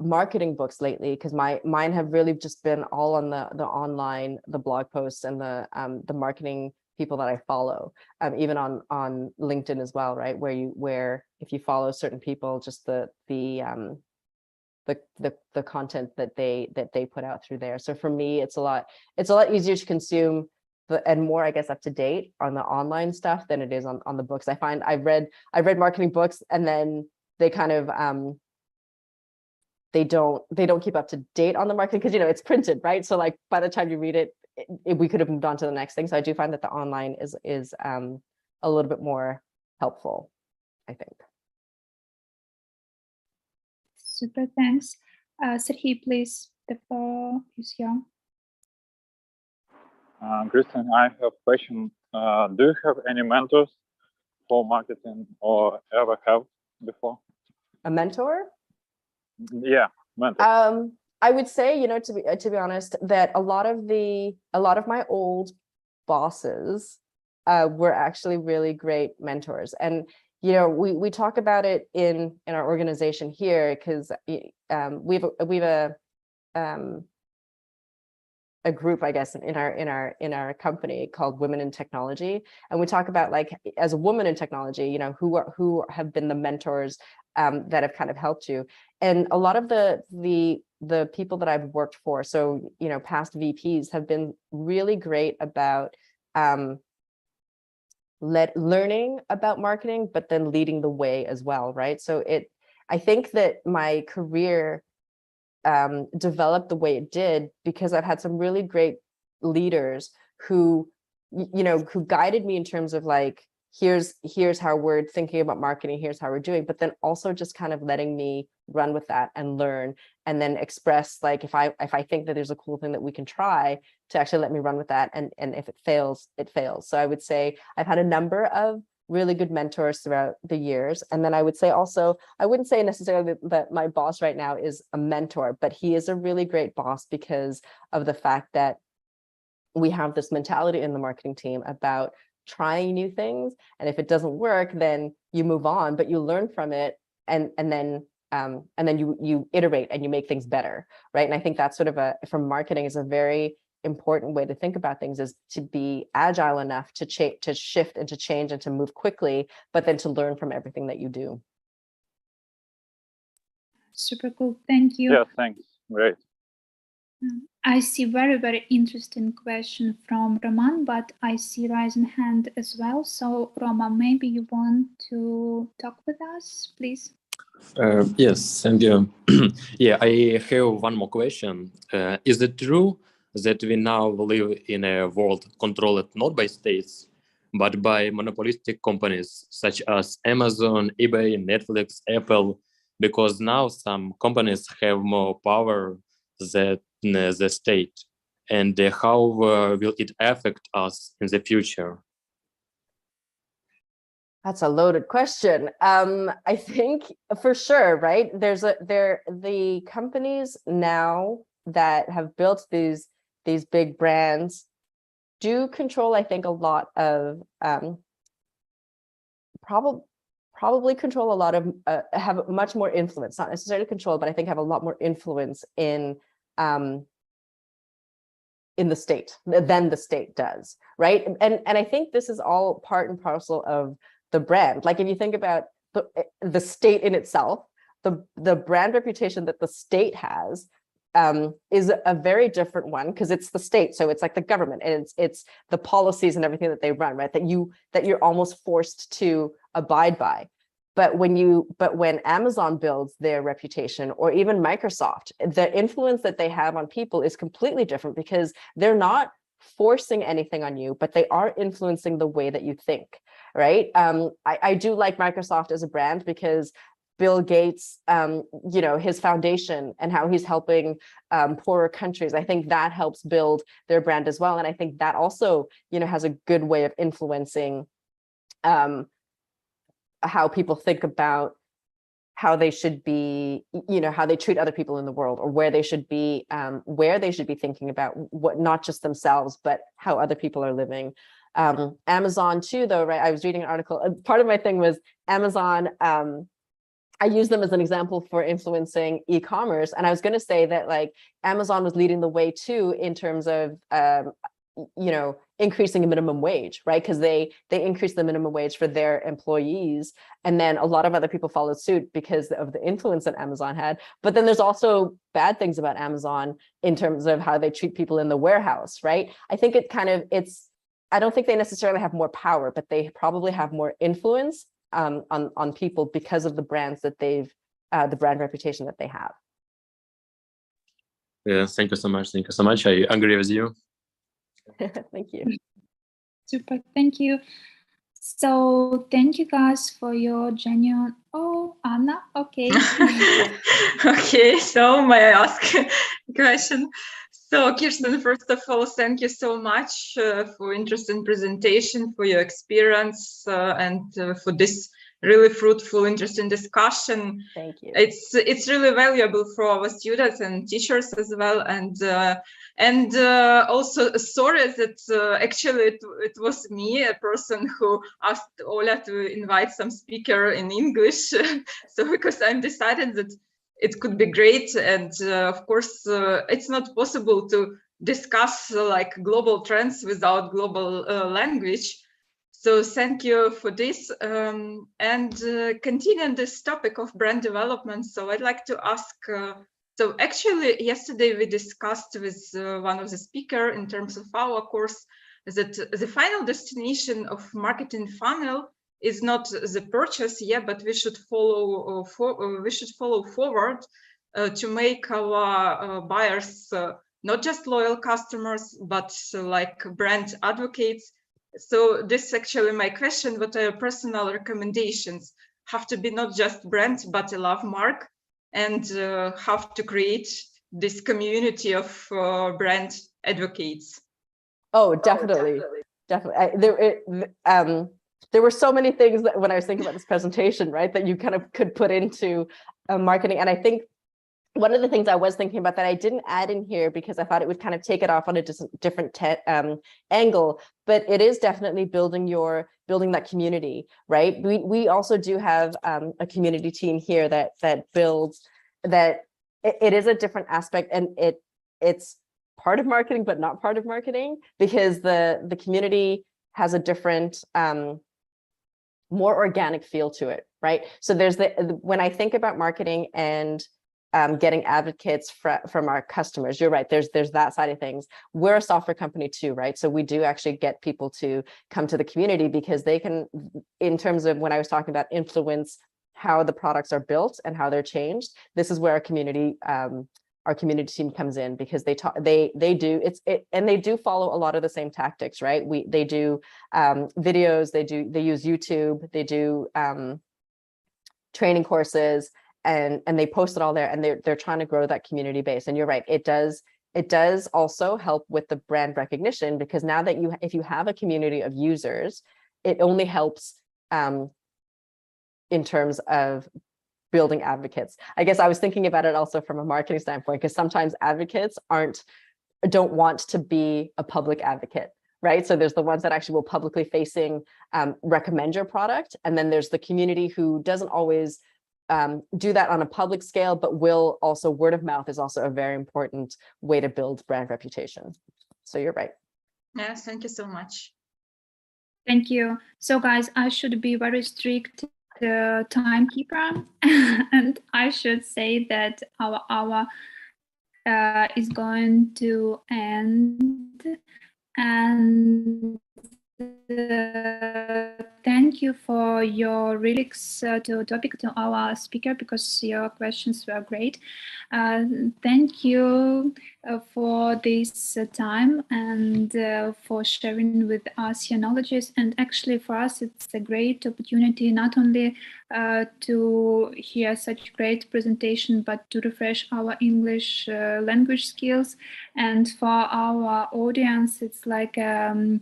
marketing books lately, because mine have really just been all on the online, the blog posts and the marketing people that I follow, even on LinkedIn as well, right? Where if you follow certain people, just the content that they put out through there. So for me, it's a lot easier to consume and more, I guess, up to date on the online stuff than it is on the books. I find I've read marketing books, and then they kind of they don't keep up to date on the marketing, because, you know, it's printed, right? So like by the time you read it, we could have moved on to the next thing. So I do find that the online is a little bit more helpful, I think. Super, thanks. Serhiy, please, the floor is yours. Kirsten, I have a question. Do you have any mentors for marketing, or ever have before? A mentor? Yeah, mentor. I would say, you know, to be honest, that a lot of my old bosses were actually really great mentors. And, you know, we talk about it in our organization here, because we've a group, I guess, in our company called Women in Technology, and we talk about, like, as a woman in technology, you know, who have been the mentors that have kind of helped you. And a lot of the people that I've worked for, so, you know, past VPs, have been really great about learning about marketing, but then leading the way as well, right? So I think that my career developed the way it did because I've had some really great leaders who, you know, who guided me in terms of, like, here's how we're thinking about marketing, here's how we're doing, but then also just kind of letting me run with that and learn, and then express, like, if I think that there's a cool thing that we can try, to actually let me run with that, and if it fails, it fails. So I would say I've had a number of really good mentors throughout the years. And then I would say also, I wouldn't say necessarily that my boss right now is a mentor, but he is a really great boss because of the fact that we have this mentality in the marketing team about trying new things, and if it doesn't work, then you move on, but you learn from it, and then you iterate and you make things better, right? And I think that's sort of from marketing is a very important way to think about things, is to be agile enough to shift and to change and to move quickly, but then to learn from everything that you do. Super cool. Thank you. Yeah, thanks. Great. I see very, very interesting question from Roman, but I see rising hand as well. So Roman, maybe you want to talk with us, please? Yes, thank you. Yeah, I have one more question. Is it true that we now live in a world controlled not by states, but by monopolistic companies such as Amazon, eBay, Netflix, Apple? Because now some companies have more power than the state. And how will it affect us in the future? That's a loaded question. I think for sure, right? The companies now that have built these big brands do control, I think, a lot of probably control a lot of have much more influence, not necessarily control, but I think have a lot more influence in the state than the state does, right? And I think this is all part and parcel of the brand. Like if you think about the state in itself, the brand reputation that the state has is a very different one, because it's the state, so it's like the government, and it's the policies and everything that they run, right? That you're almost forced to abide by. But when Amazon builds their reputation, or even Microsoft, the influence that they have on people is completely different, because they're not forcing anything on you, but they are influencing the way that you think, right? I do like Microsoft as a brand because Bill Gates, his foundation and how he's helping poorer countries, I think that helps build their brand as well. And I think that also, has a good way of influencing how people think about how they should be, how they treat other people in the world, or where they should be thinking about what, not just themselves, but how other people are living. Amazon too, though, right? I was reading an article. Part of my thing was Amazon. I use them as an example for influencing e-commerce. And I was going to say that like Amazon was leading the way too, in terms of, increasing a minimum wage, right? Because they increased the minimum wage for their employees. And then a lot of other people followed suit because of the influence that Amazon had. But then there's also bad things about Amazon in terms of how they treat people in the warehouse, right? I think I don't think they necessarily have more power, but they probably have more influence on people because of the brands that the brand reputation that they have. Yeah, thank you so much. Thank you so much. I agree with you. Thank you. Super, thank you. So thank you guys for your genuine. Oh, Anna, okay. Okay, so may I ask a question? So Kirsten, first of all, thank you so much for interesting presentation, for your experience, and for this really fruitful, interesting discussion. Thank you. It's really valuable for our students and teachers as well, and also sorry that actually it was me, a person who asked Ola to invite some speaker in English. So because I'm decided that it could be great, and of course it's not possible to discuss like global trends without global language. So thank you for this, and continuing this topic of brand development. So I'd like to ask, so actually yesterday we discussed with one of the speakers in terms of our course that the final destination of marketing funnel is not the purchase, but we should follow forward to make our buyers not just loyal customers, but like brand advocates, So this is actually my question. What are your personal recommendations? Have to be not just brand, but a love mark, and have to create this community of brand advocates. Oh, definitely. There were so many things that when I was thinking about this presentation, right, that you kind of could put into marketing. And I think one of the things I was thinking about that I didn't add in here because I thought it would kind of take it off on a different angle, but it is definitely building that community, right? We also do have a community team here that builds that. It is a different aspect, and it's part of marketing, but not part of marketing, because the community has a different, more organic feel to it, right? So there's when I think about marketing and getting advocates from our customers, you're right, there's that side of things. We're a software company too, right? So we do actually get people to come to the community because they can, in terms of when I was talking about influence, how the products are built and how they're changed. This is where our community team comes in, because they do follow a lot of the same tactics, right? They do videos, they use YouTube, they do training courses, and they post it all there, and they're trying to grow that community base. And you're right, it does also help with the brand recognition, because now that if you have a community of users, it only helps in terms of building advocates. I guess I was thinking about it also from a marketing standpoint, because sometimes advocates don't want to be a public advocate, right? So there's the ones that actually will publicly facing recommend your product. And then there's the community who doesn't always do that on a public scale, but will also, word of mouth is also a very important way to build brand reputation. So you're right. Yes, thank you so much. Thank you. So guys, I should be very strict timekeeper, and I should say that our hour is going to end, and thank you for your relics to topic to our speaker, because your questions were great. Thank you for this time and for sharing with us your knowledges. And actually for us, it's a great opportunity not only to hear such great presentation, but to refresh our English language skills. And for our audience, it's like a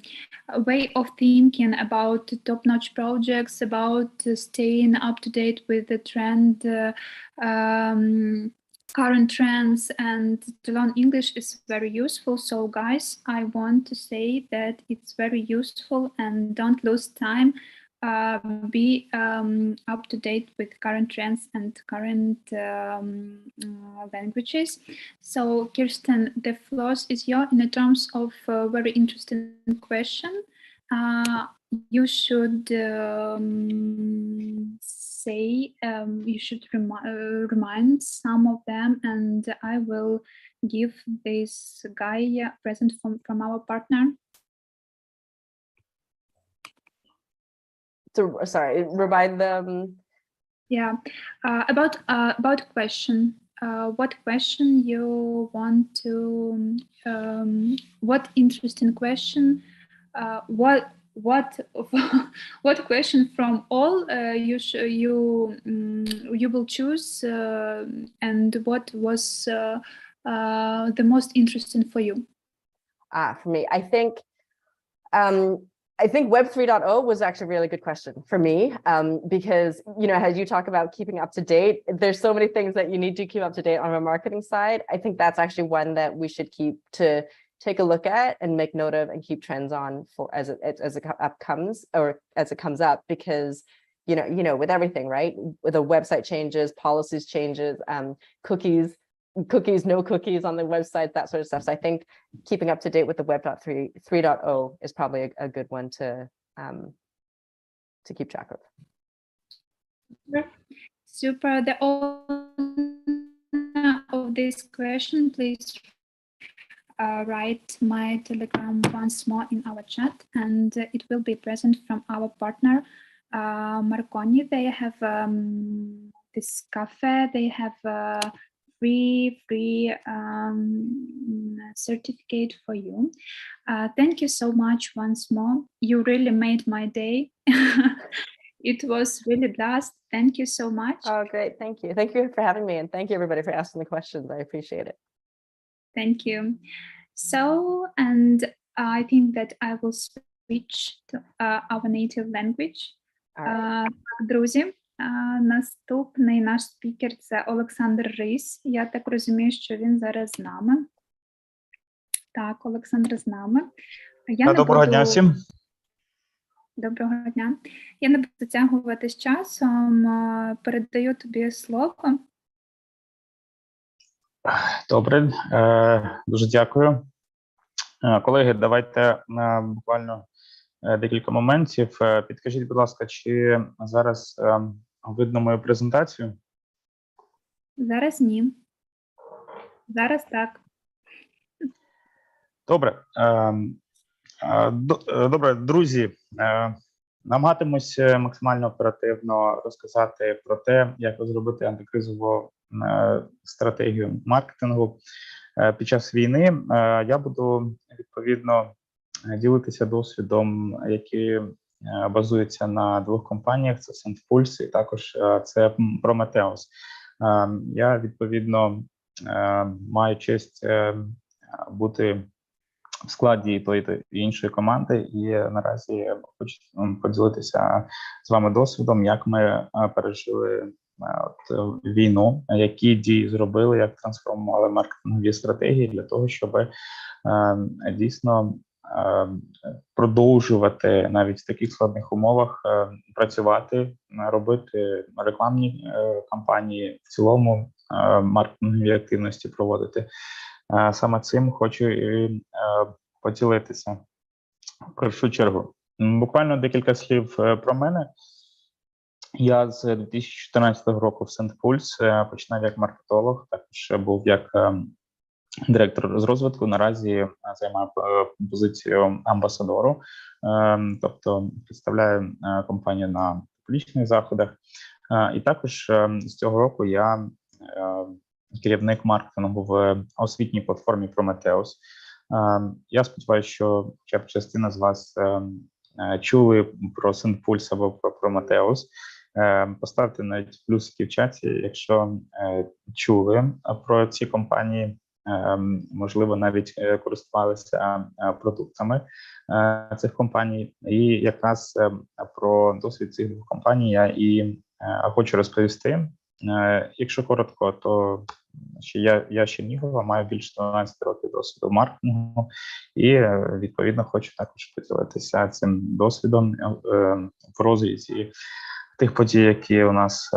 way of thinking about top-notch projects, about staying up to date with the trend, current trends, and to learn English is very useful. So guys, I want to say that it's very useful, and don't lose time. Be up to date with current trends and current languages. So Kirsten, the floor is yours in terms of a very interesting question. You should remind some of them, and I will give this guy present from our partner. So, sorry, remind them. Yeah, about question. What question you want to? What interesting question? What question from all you will choose, and what was the most interesting for you? For me, I think Web 3.0 was actually a really good question for me, because, you know, as you talk about keeping up to date, there's so many things that you need to keep up to date on a marketing side. I think that's actually one that we should keep to take a look at and make note of and keep trends on for as it comes up, because you know with everything, right, with the website changes, policies changes, cookies, no cookies on the website, that sort of stuff. So I think keeping up to date with the Web 3.0 is probably a good one to keep track of. Super. The owner of this question, please write my Telegram once more in our chat, and it will be present from our partner Marconi. They have this cafe. They have free certificate for you. Thank you so much once more. You really made my day. It was really blast. Thank you so much. Oh, great. Thank you. Thank you for having me. And thank you everybody for asking the questions. I appreciate it. Thank you. So, and I think that I will switch to our native language. All right. Друзі, наступний наш спікер – це Олександр Рись. Я так розумію, що він зараз з нами. Так, Олександр з нами. Доброго дня всім. Доброго дня. Я не буду затягувати з часом. Передаю тобі слово. Добре, дуже дякую. Колеги, давайте буквально декілька моментів. Підкажіть, будь ласка, чи зараз видно мою презентацію? Зараз ні. Зараз так. Добре. Добре, друзі, намагатимусь максимально оперативно розказати про те, як розробити антикризову стратегію маркетингу під час війни. Я буду, відповідно, ділитися досвідом, який базується на двох компаніях, це SendPulse і також це Prometheus. Я, відповідно, маю честь бути в складі тої та іншої команди, і наразі хочу поділитися з вами досвідом, як ми пережили війну, які дії зробили, як трансформували маркетингові стратегії для того, щоб дійсно продовжувати навіть в таких складних умовах працювати, робити рекламні кампанії, в цілому маркетингові активності проводити. Саме цим хочу і поділитися. В першу чергу, буквально декілька слів про мене. Я з 2014 року в SendPulse починав як маркетолог, також був як директор з розвитку. Наразі займаю позицію амбасадору, тобто представляю компанію на публічних заходах. І також з цього року я керівник маркетингу в освітній платформі Prometheus. Я сподіваюся, що хоча б частина з вас чули про SendPulse або про Prometheus. Поставте навіть плюсики в чаті, якщо чули про ці компанії, можливо, навіть користувалися продуктами цих компаній. І якраз про досвід цих двох компаній я і хочу розповісти. Якщо коротко, то я з Чернігова, маю більше 12 років досвіду маркетингу і, відповідно, хочу також поділитися цим досвідом в розрізі тих подій, які у нас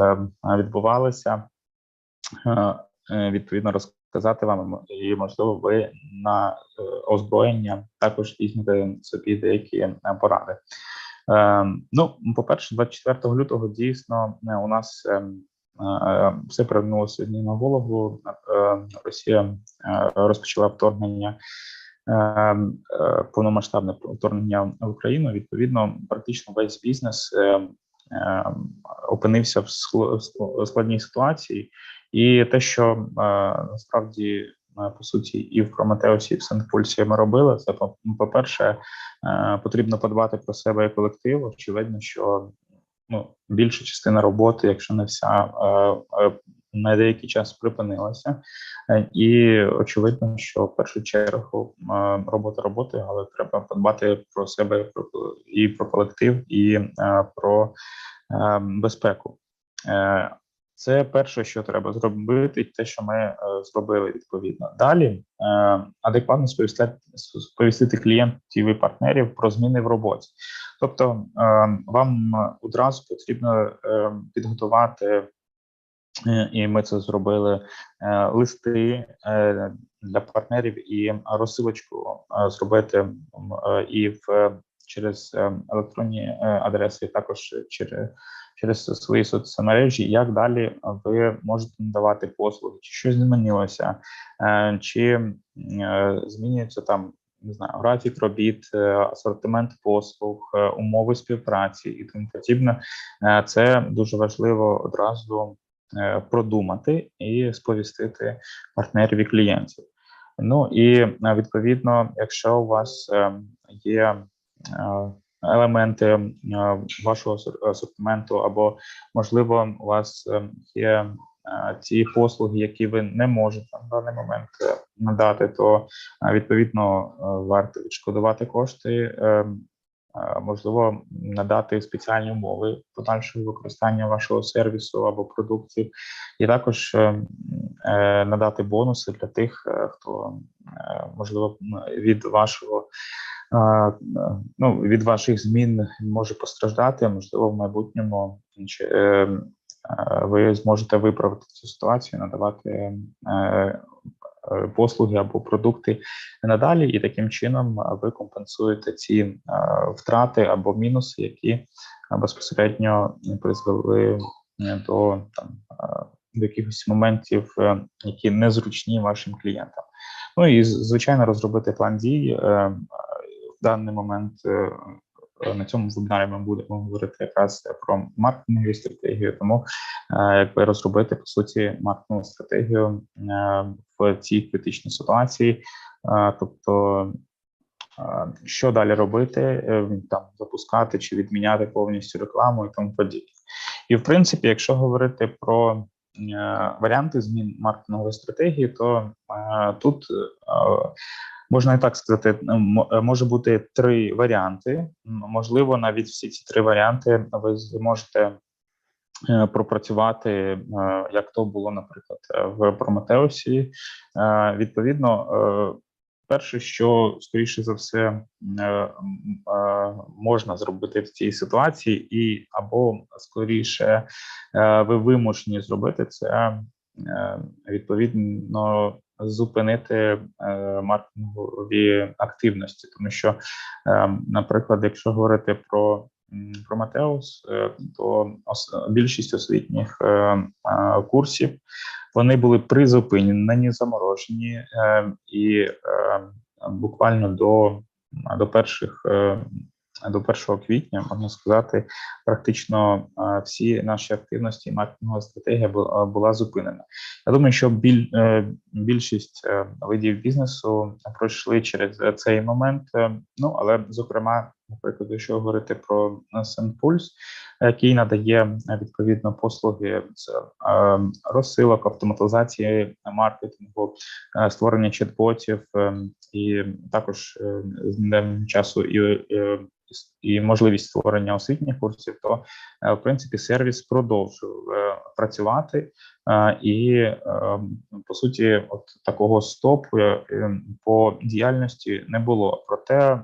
відбувалися, відповідно розказати вам, і, можливо, ви на озброєння також візьмете собі деякі поради. Ну, по-перше, 24 лютого дійсно у нас все перевернулося з ніг на голову. Росія розпочала вторгнення, повномасштабне вторгнення в Україну. Відповідно, практично весь бізнес опинився в складній ситуації. І те, що насправді, по суті, і в Prometheus, і в SendPulse ми робили, це, по-перше, потрібно подбати про себе і колектив. Очевидно, що більша частина роботи, якщо не вся, на деякий час припинилася. І очевидно, що в першу чергу робота роботи, але треба подбати про себе і про колектив, і про безпеку. Це перше, що треба зробити, те, що ми зробили відповідно. Далі адекватно сповістити клієнтів і партнерів про зміни в роботі. Тобто вам одразу потрібно підготувати, і ми це зробили, листи для партнерів і розсилочку зробити і через електронні адреси, також через свої соцмережі, як далі ви можете надавати послуги, чи щось змінилося, чи змінюється там, не знаю, графік робіт, асортимент послуг, умови співпраці і тому подібне. Це дуже важливо одразу продумати і сповістити партнерів і клієнтів. Ну і відповідно, якщо у вас є елементи вашого асортименту, або, можливо, у вас є ті послуги, які ви не можете на даний момент надати, то відповідно варто відшкодувати кошти, можливо, надати спеціальні умови подальшого використання вашого сервісу або продуктів, і також надати бонуси для тих, хто, можливо, від ваших змін може постраждати, можливо, в майбутньому ви зможете виправити цю ситуацію, надавати послуги або продукти надалі, і таким чином ви компенсуєте ці втрати або мінуси, які безпосередньо призвели до якихось моментів, які незручні вашим клієнтам. Ну і, звичайно, розробити план дій. В даний момент на цьому вебінарі ми будемо говорити якраз про маркетингову стратегію, тому якби розробити, по суті, маркетингову стратегію в цій критичній ситуації, тобто що далі робити, там запускати чи відміняти повністю рекламу і тому подібне. І, в принципі, якщо говорити про варіанти змін маркетингової стратегії, то тут можна і так сказати, може бути 3 варіанти. Можливо, навіть всі ці 3 варіанти ви зможете пропрацювати, як то було, наприклад, в Prometheus. Відповідно, перше, що, скоріше за все, можна зробити в цій ситуації, і або, скоріше, ви вимушені зробити це, відповідно, зупинити маркетингові активності. Тому що, наприклад, якщо говорити про Prometheus, то більшість освітніх курсів, вони були призупинені, заморожені, і буквально до 1 квітня, можна сказати, практично всі наші активності і маркетингова стратегія була зупинена. Я думаю, що більшість видів бізнесу пройшли через цей момент, але, зокрема, наприклад, якщо говорити про SendPulse, який надає, відповідно, послуги з розсилок, автоматизації маркетингу, створення чат-ботів, і також з недавнього часу і можливість створення освітніх курсів, то, в принципі, сервіс продовжив працювати, і, по суті, от такого стопу по діяльності не було. Проте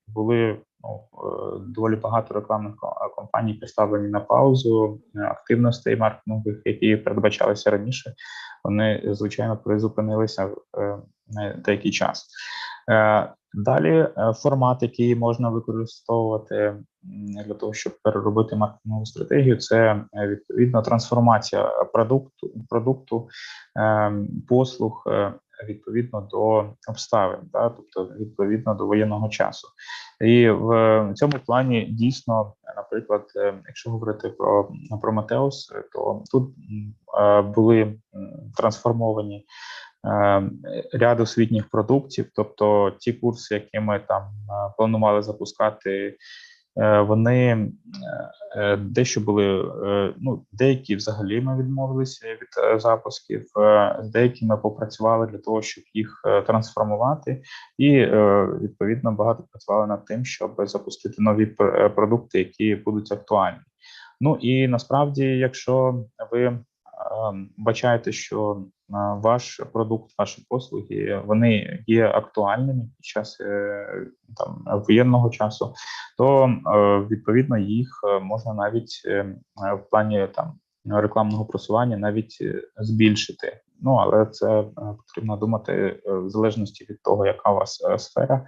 були доволі багато рекламних кампаній поставлені на паузу, активностей маркетингових, які передбачалися раніше, вони, звичайно, призупинилися на деякий час. Далі формат, який можна використовувати для того, щоб переробити маркетингову стратегію, це, відповідно, трансформація продукту, послуг, відповідно до обставин, тобто відповідно до воєнного часу. І в цьому плані дійсно, наприклад, якщо говорити про Prometheus, то тут були трансформовані ряд освітніх продуктів, тобто ті курси, які ми там планували запускати, вони дещо були, деякі взагалі ми відмовилися від запусків, з деякими попрацювали для того, щоб їх трансформувати, і, відповідно, багато працювали над тим, щоб запустити нові продукти, які будуть актуальні. Ну і насправді, якщо ви бачаєте, що ваш продукт, ваші послуги, вони є актуальними під час воєнного часу, то, відповідно, їх можна навіть в плані рекламного просування навіть збільшити. Але це потрібно думати в залежності від того, яка у вас сфера,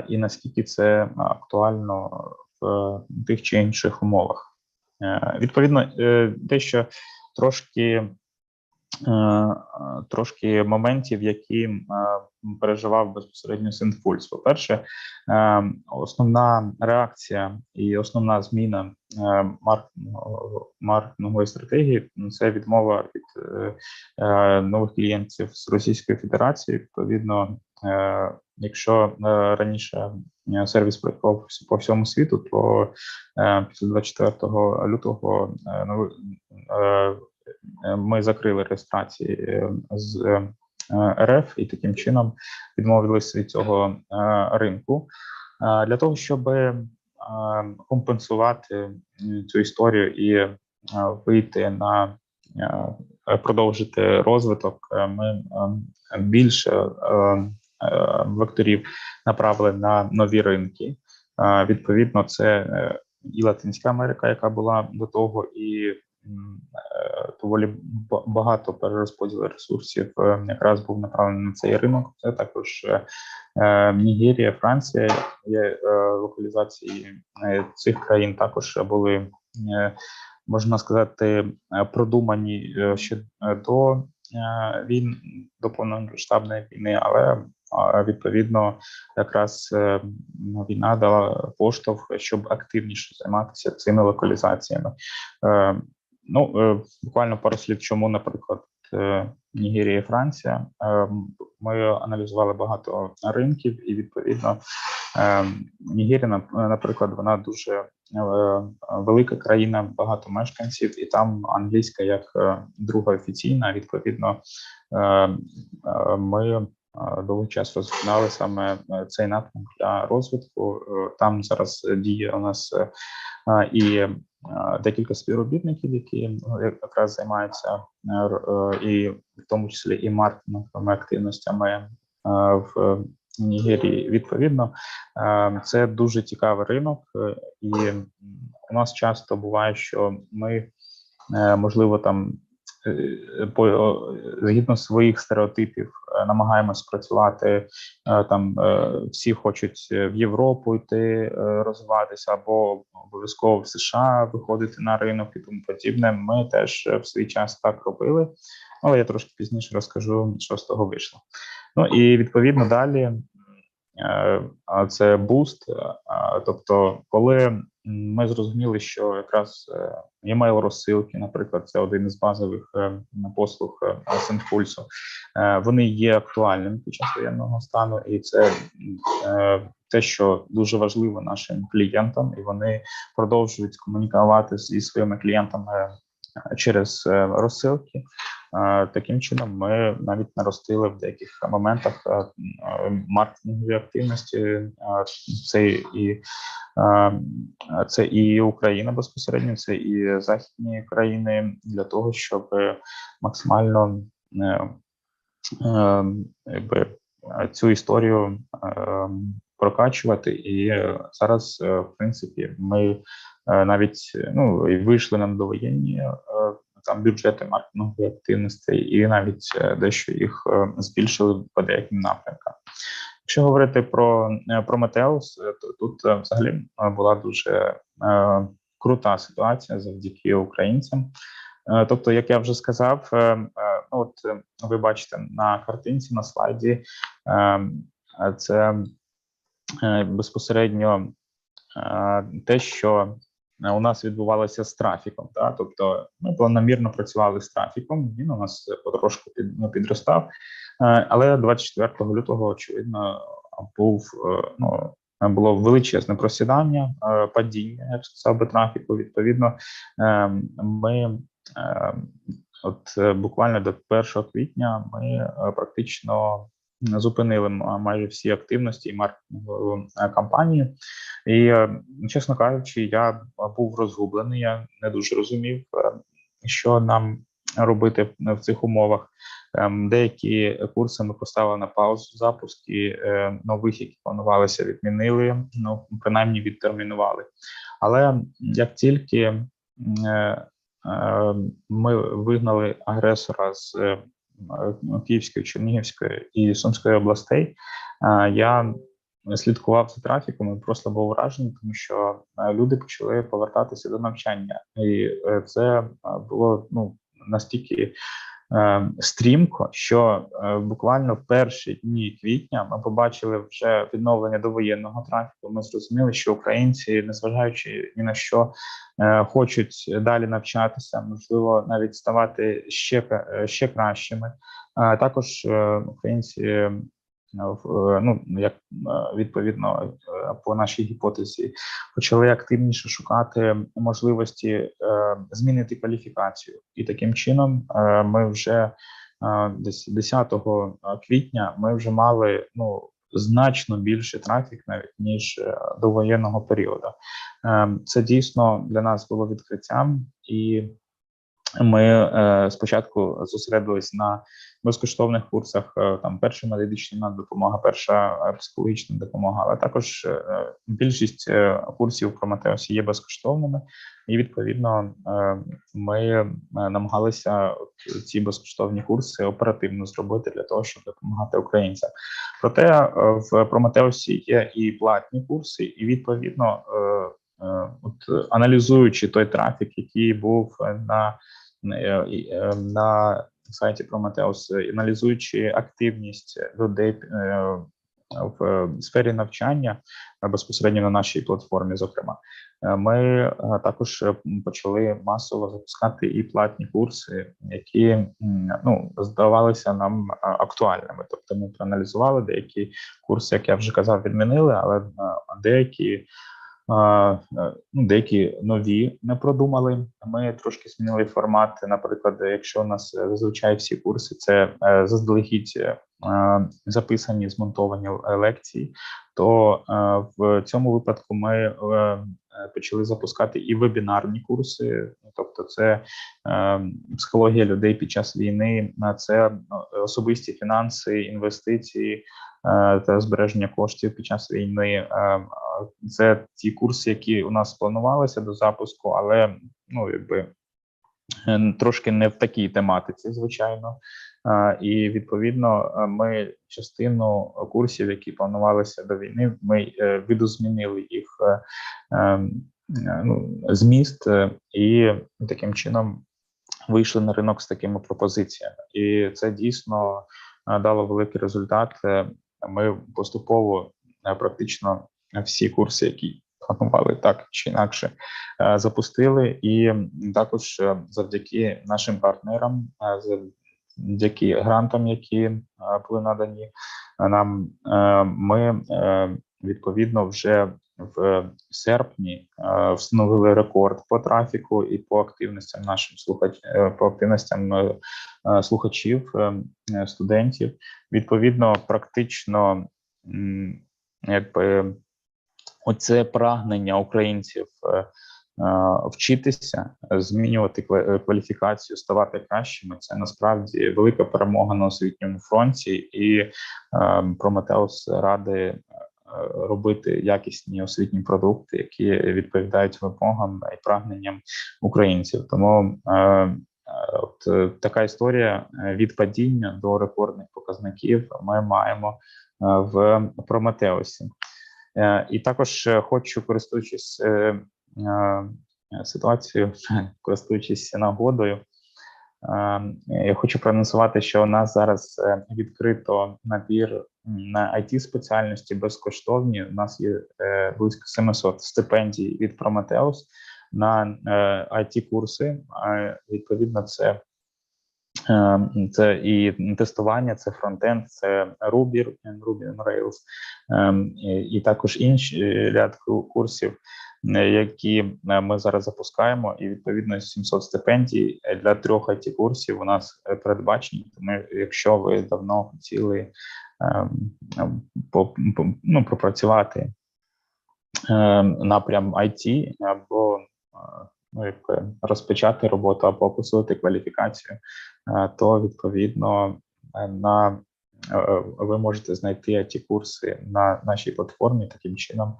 і наскільки це актуально в тих чи інших умовах. Відповідно, дещо трошки трошки моментів, які переживав безпосередньо SendPulse. По-перше, основна реакція і основна зміна маркетингової стратегії – це відмова від нових клієнтів з Російської Федерації. Відповідно, якщо раніше сервіс працював по всьому світу, то після 24 лютого ми закрили реєстрації з РФ і таким чином відмовилися від цього ринку. Для того, щоб компенсувати цю історію і вийти на продовжити розвиток, ми більше векторів направили на нові ринки. Відповідно, це і Латинська Америка, яка була до того, і доволі багато перерозподілу ресурсів якраз був направлений на цей ринок. Це також Нігерія, Франція, є локалізації цих країн також були, можна сказати, продумані ще до війн, до повномасштабної війни, але відповідно якраз війна дала поштовх, щоб активніше займатися цими локалізаціями. Буквально пару слів, чому, наприклад, Нігерія і Франція. Ми аналізували багато ринків, і відповідно Нігерія, наприклад, вона дуже велика країна, багато мешканців, і там англійська як друга офіційна. Відповідно, ми довгий час розглядали саме цей напрямок для розвитку. Там зараз діє у нас і декілька співробітників, які якраз займаються і в тому числі і маркетинговими активностями в Нігерії. Відповідно, це дуже цікавий ринок, і у нас часто буває, що ми, можливо, там згідно своїх стереотипів намагаємось працювати, там всі хочуть в Європу йти, розвиватися, або обов'язково в США виходити на ринок і тому подібне. Ми теж в свій час так робили, але я трошки пізніше розкажу, що з того вийшло. І відповідно далі це буст, тобто коли ми зрозуміли, що якраз емейл-розсилки, наприклад, це один із базових послуг SendPulse, вони є актуальними під час воєнного стану, і це те, що дуже важливо нашим клієнтам, і вони продовжують комунікувати зі своїми клієнтами через розсилки. Таким чином ми навіть наростили в деяких моментах маркетингові активності. Це і Україна безпосередньо, це і західні країни, для того, щоб максимально цю історію прокачувати. І зараз, в принципі, ми навіть і вийшли на довоєнні там бюджети маркетингової активності, і навіть дещо їх збільшили по деяким напрямкам. Якщо говорити про Prometheus, то тут взагалі була дуже крута ситуація завдяки українцям. Тобто, як я вже сказав, от ви бачите на картинці, на слайді, це безпосередньо те, що у нас відбувалося з трафіком. Тобто ми планомірно працювали з трафіком, він у нас потрошку підростав, але 24 лютого, очевидно, було величезне просідання, падіння, я б сказав би, трафіку. Відповідно, ми буквально до 1 квітня ми практично зупинили майже всі активності і маркетингову кампанію. І, чесно кажучи, я був розгублений, я не дуже розумів, що нам робити в цих умовах. Деякі курси ми поставили на паузу, запуски нових, які планувалися, відмінили, принаймні відтермінували. Але як тільки ми вигнали агресора з Київської, Чернігівської і Сумської областей, я слідкував за трафіком і просто був вражений, тому що люди почали повертатися до навчання. І це було настільки стрімко, що буквально в перші дні квітня ми побачили вже відновлення довоєнного трафіку. Ми зрозуміли, що українці, незважаючи ні на що, хочуть далі навчатися, можливо, навіть ставати ще кращими. Також українці, ну, як відповідно по нашій гіпотезі, почали активніше шукати можливості змінити кваліфікацію. І таким чином ми вже десь 10 квітня ми вже мали, ну, значно більше трафік навіть, ніж до воєнного періоду. Це дійсно для нас було відкриттям, і ми спочатку зосередились на безкоштовних курсах, там перша медична допомога, перша психологічна допомога, але також більшість курсів Prometheus є безкоштовними, і відповідно ми намагалися ці безкоштовні курси оперативно зробити для того, щоб допомагати українцям. Проте в Prometheus є і платні курси, і відповідно аналізуючи той трафік, який був на сайті Prometheus, аналізуючи активність людей в сфері навчання безпосередньо на нашій платформі, зокрема, ми також почали масово запускати і платні курси, які, ну, здавалися нам актуальними. Тобто ми проаналізували деякі курси, як я вже казав, відмінили, але деякі нові не продумали. Ми трошки змінили формат. Наприклад, якщо у нас зазвичай всі курси це заздалегідь записані, змонтовані лекції, то в цьому випадку ми почали запускати і вебінарні курси, тобто це психологія людей під час війни, це особисті фінанси, інвестиції та збереження коштів під час війни. Це ті курси, які у нас планувалися до запуску, але, ну, якби трошки не в такій тематиці, звичайно. І відповідно ми частину курсів, які планувалися до війни, ми видозмінили їх зміст, і таким чином вийшли на ринок з такими пропозиціями. І це дійсно дало великий результат. Ми поступово практично всі курси, які планували так чи інакше, запустили, і також завдяки нашим партнерам, завдяки грантам, які були надані нам, ми відповідно вже в серпні встановили рекорд по трафіку і по активностям нашим слухачів, студентів. Відповідно, практично якби оце прагнення українців вчитися, змінювати кваліфікацію, ставати кращими, це насправді велика перемога на освітньому фронті, і Prometheus радий робити якісні освітні продукти, які відповідають вимогам і прагненням українців. Тому така історія від падіння до рекордних показників ми маємо в Prometheus. І також хочу, користуючись ситуацією, користуючись нагодою, я хочу проанонсувати, що у нас зараз відкрито набір на IT-спеціальності безкоштовні. У нас є близько 700 стипендій від Prometheus на IT-курси. Відповідно, це і тестування, це фронтенд, це Ruby on Rails, і також інший ряд курсів, які ми зараз запускаємо, і відповідно 700 стипендій для 3 IT-курсів у нас передбачені. Тому якщо ви давно хотіли пропрацювати напрям IT або розпочати роботу або посилити кваліфікацію, то відповідно ви можете знайти IT-курси на нашій платформі, таким чином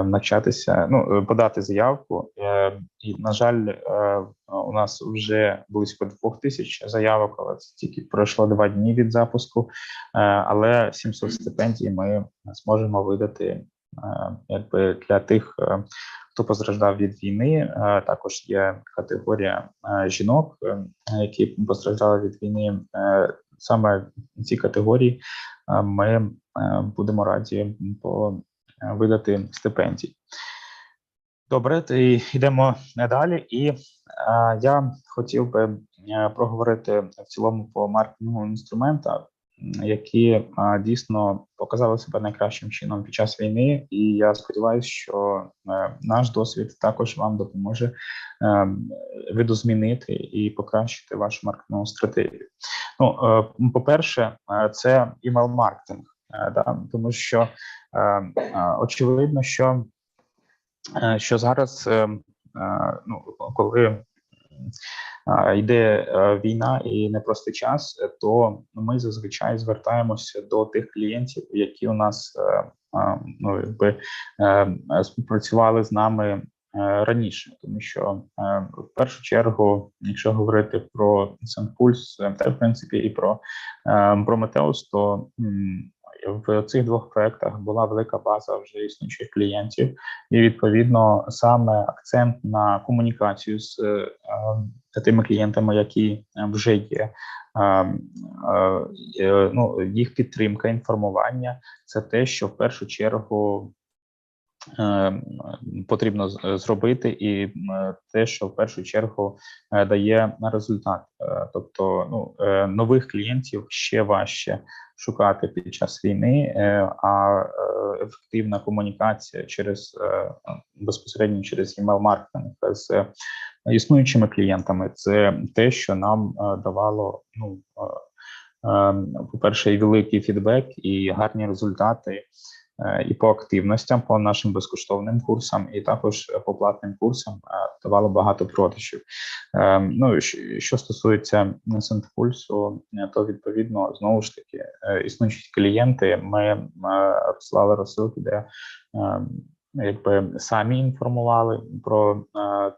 навчатися, подати заявку. І, на жаль, у нас вже близько 2000 заявок, але це тільки пройшло 2 дні від запуску, але 700 стипендій ми зможемо видати якби для тих, хто постраждав від війни. Також є категорія жінок, які постраждали від війни. Саме в цій категорії ми будемо раді видати стипендії. Добре, йдемо далі. І я хотів би проговорити в цілому по маркетинговим інструментам, які дійсно показали себе найкращим чином під час війни. І я сподіваюся, що наш досвід також вам допоможе видозмінити і покращити вашу маркетингову стратегію. Ну, по-перше, це email-маркетинг, тому що очевидно, що зараз, коли йде війна і непростий час, то ми зазвичай звертаємося до тих клієнтів, які у нас співпрацювали з нами раніше, тому що в першу чергу, якщо говорити про SendPulse, та в принципі і про Prometheus, то в цих двох проєктах була велика база вже існуючих клієнтів, і відповідно саме акцент на комунікацію з тими клієнтами, які вже є, їх підтримка, інформування – це те, що в першу чергу потрібно зробити, і те, що в першу чергу дає результат. Тобто, нових клієнтів ще важче шукати під час війни, а ефективна комунікація безпосередньо через email-маркетинг з існуючими клієнтами – це те, що нам давало, по-перше, і великий фідбек, і гарні результати і по активностям, по нашим безкоштовним курсам, і також по платним курсам давало багато продажів. Що стосується SendPulse, то відповідно, знову ж таки, існуючі клієнти, ми розслали розсилки, де самі інформували про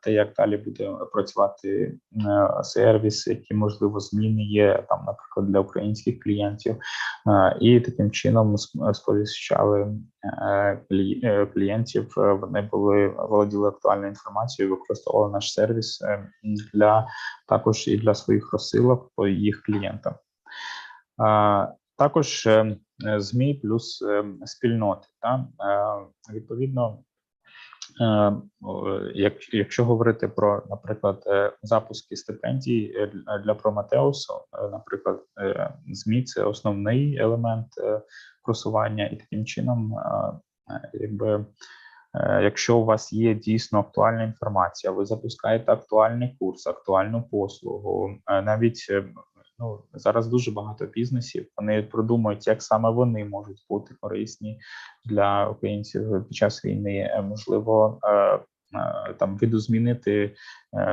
те, як далі буде працювати сервіс, які, можливо, зміни є, там, наприклад, для українських клієнтів, і таким чином сповіщали клієнтів, вони володіли актуальною інформацією, використовували наш сервіс також і для своїх розсилок по їх клієнтам. Також ЗМІ плюс спільноти. Відповідно, якщо говорити про, наприклад, запуски стипендій для Prometheus, наприклад, ЗМІ – це основний елемент просування, і таким чином, якщо у вас є дійсно актуальна інформація, ви запускаєте актуальний курс, актуальну послугу, навіть зараз дуже багато бізнесів, вони продумують, як саме вони можуть бути корисні для українців під час війни. Можливо, там видозмінити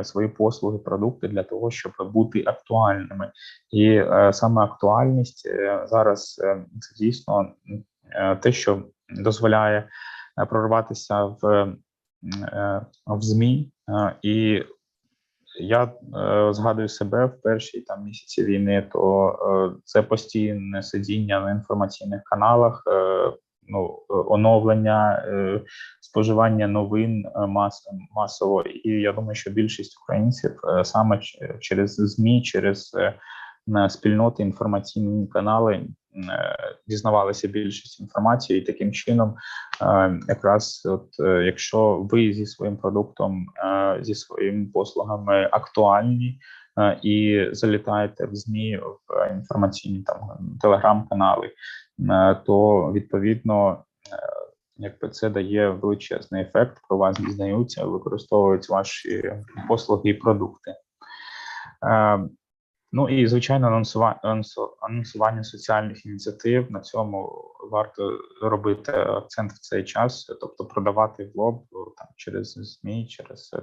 свої послуги, продукти для того, щоб бути актуальними. І саме актуальність зараз це дійсно те, що дозволяє прорватися в ЗМІ. І я згадую себе в перші місяці війни, то це постійне сидіння на інформаційних каналах, оновлення, споживання новин масово. І я думаю, що більшість українців саме через ЗМІ, через спільноти, інформаційні канали дізнавалися більшість інформації, і таким чином якраз якщо ви зі своїм продуктом, зі своїми послугами актуальні і залітаєте в ЗМІ, в інформаційні телеграм-канали, то відповідно це дає величезний ефект, про вас дізнаються, використовують ваші послуги і продукти. І, звичайно, анонсування соціальних ініціатив. На цьому варто робити акцент в цей час, тобто продавати в лоб через ЗМІ, через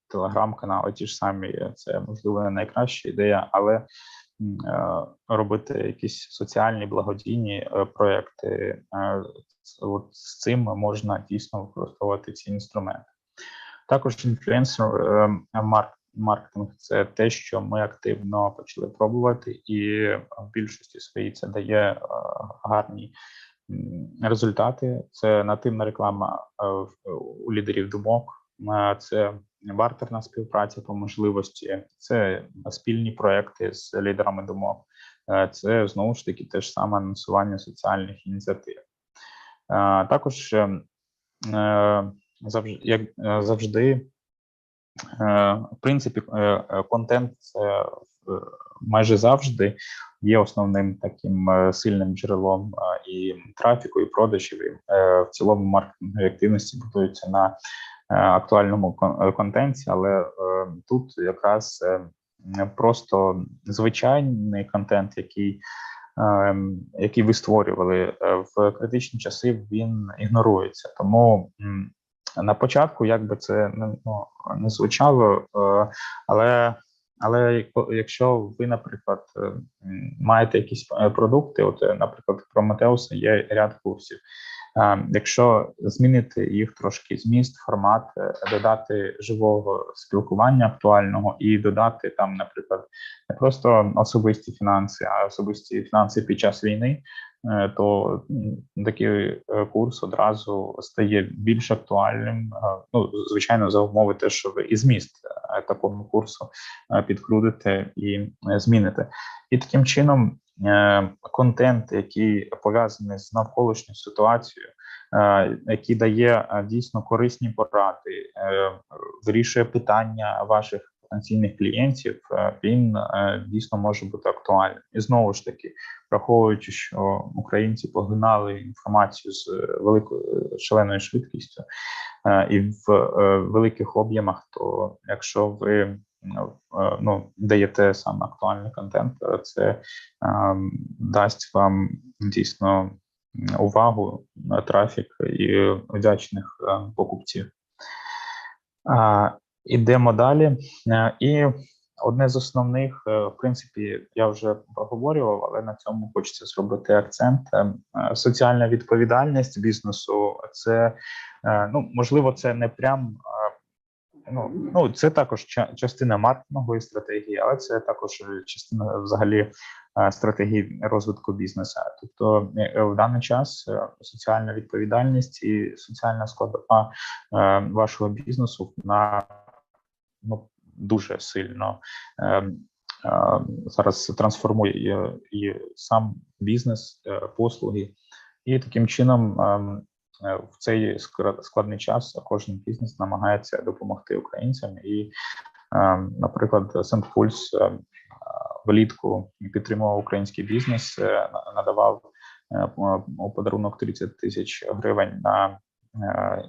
телеграм-канали, ті ж самі. Це, можливо, не найкраща ідея, але робити якісь соціальні, благодійні проекти. З цим можна дійсно використовувати ці інструменти. Також інфлюенсер-маркетинг – це те, що ми активно почали пробувати, і в більшості своїй це дає гарні результати. Це нативна реклама у лідерів думок, це бартерна співпраця по можливості, це спільні проекти з лідерами думок, це знову ж таки те ж саме анонсування соціальних ініціатив. Також, як завжди, в принципі, контент майже завжди є основним таким сильним джерелом і трафіку, і продажів. І в цілому маркетингові активності будуються на актуальному контенті, але тут якраз просто звичайний контент, який ви створювали в критичні часи, він ігнорується. Тому на початку, як би це не звучало, але якщо ви, наприклад, маєте якісь продукти, от, наприклад, в Prometheus є ряд курсів. Якщо змінити їх трошки зміст, формат, додати живого спілкування актуального і додати там, наприклад, не просто особисті фінанси, а особисті фінанси під час війни, то такий курс одразу стає більш актуальним. Ну, звичайно, за умови те, що ви і зміст такого курсу підкрутите і зміните. І таким чином контент, який пов'язаний з навколишньою ситуацією, який дає дійсно корисні поради, вирішує питання ваших потенційних клієнтів, він дійсно може бути актуальним. І знову ж таки, враховуючи, що українці поглинали інформацію з великою шаленою швидкістю і в великих об'ємах, то якщо ви даєте саме актуальний контент, це дасть вам дійсно увагу, трафік і вдячних покупців. Ідемо далі. І одне з основних, в принципі, я вже проговорював, але на цьому хочеться зробити акцент. Соціальна відповідальність бізнесу – це, можливо, це не прям, це також частина маркетингової стратегії, але це також частина взагалі стратегії розвитку бізнесу. Тобто в даний час соціальна відповідальність і соціальна складова вашого бізнесу дуже сильно зараз трансформує і сам бізнес, послуги, і таким чином в цей складний час кожен бізнес намагається допомогти українцям. І, наприклад, SendPulse влітку підтримував український бізнес, надавав у подарунок 30 тисяч гривень на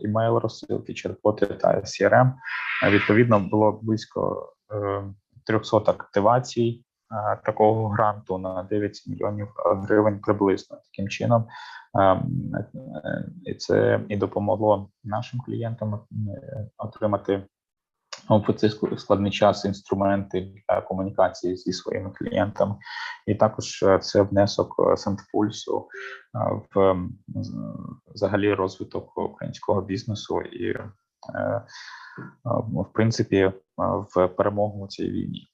імейл розсилки, чат-боти та CRM. Відповідно, було близько 300 активацій такого гранту на 9 мільйонів гривень приблизно. Таким чином, і це і допомогло нашим клієнтам отримати в цей складний час інструменти для комунікації зі своїми клієнтами. І також це внесок SendPulse в взагалі розвиток українського бізнесу і, в принципі, в перемогу у цій війні.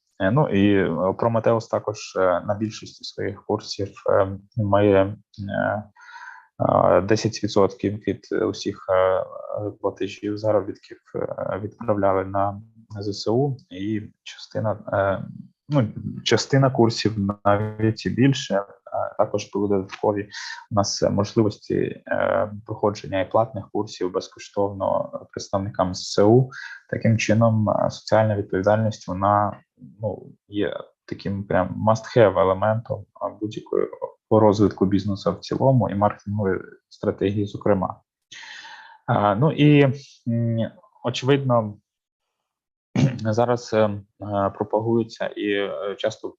І Prometheus також на більшості своїх курсів має 10% від усіх платежів, заробітків відправляли на ЗСУ, і частина курсів, навіть і більше, також були додаткові у нас можливості проходження і платних курсів безкоштовно представникам ЗСУ. Таким чином, соціальна відповідальність, вона є таким прям must-have елементом будь-якої по розвитку бізнесу в цілому і маркетингової стратегії, зокрема. І, очевидно, зараз пропагується і часто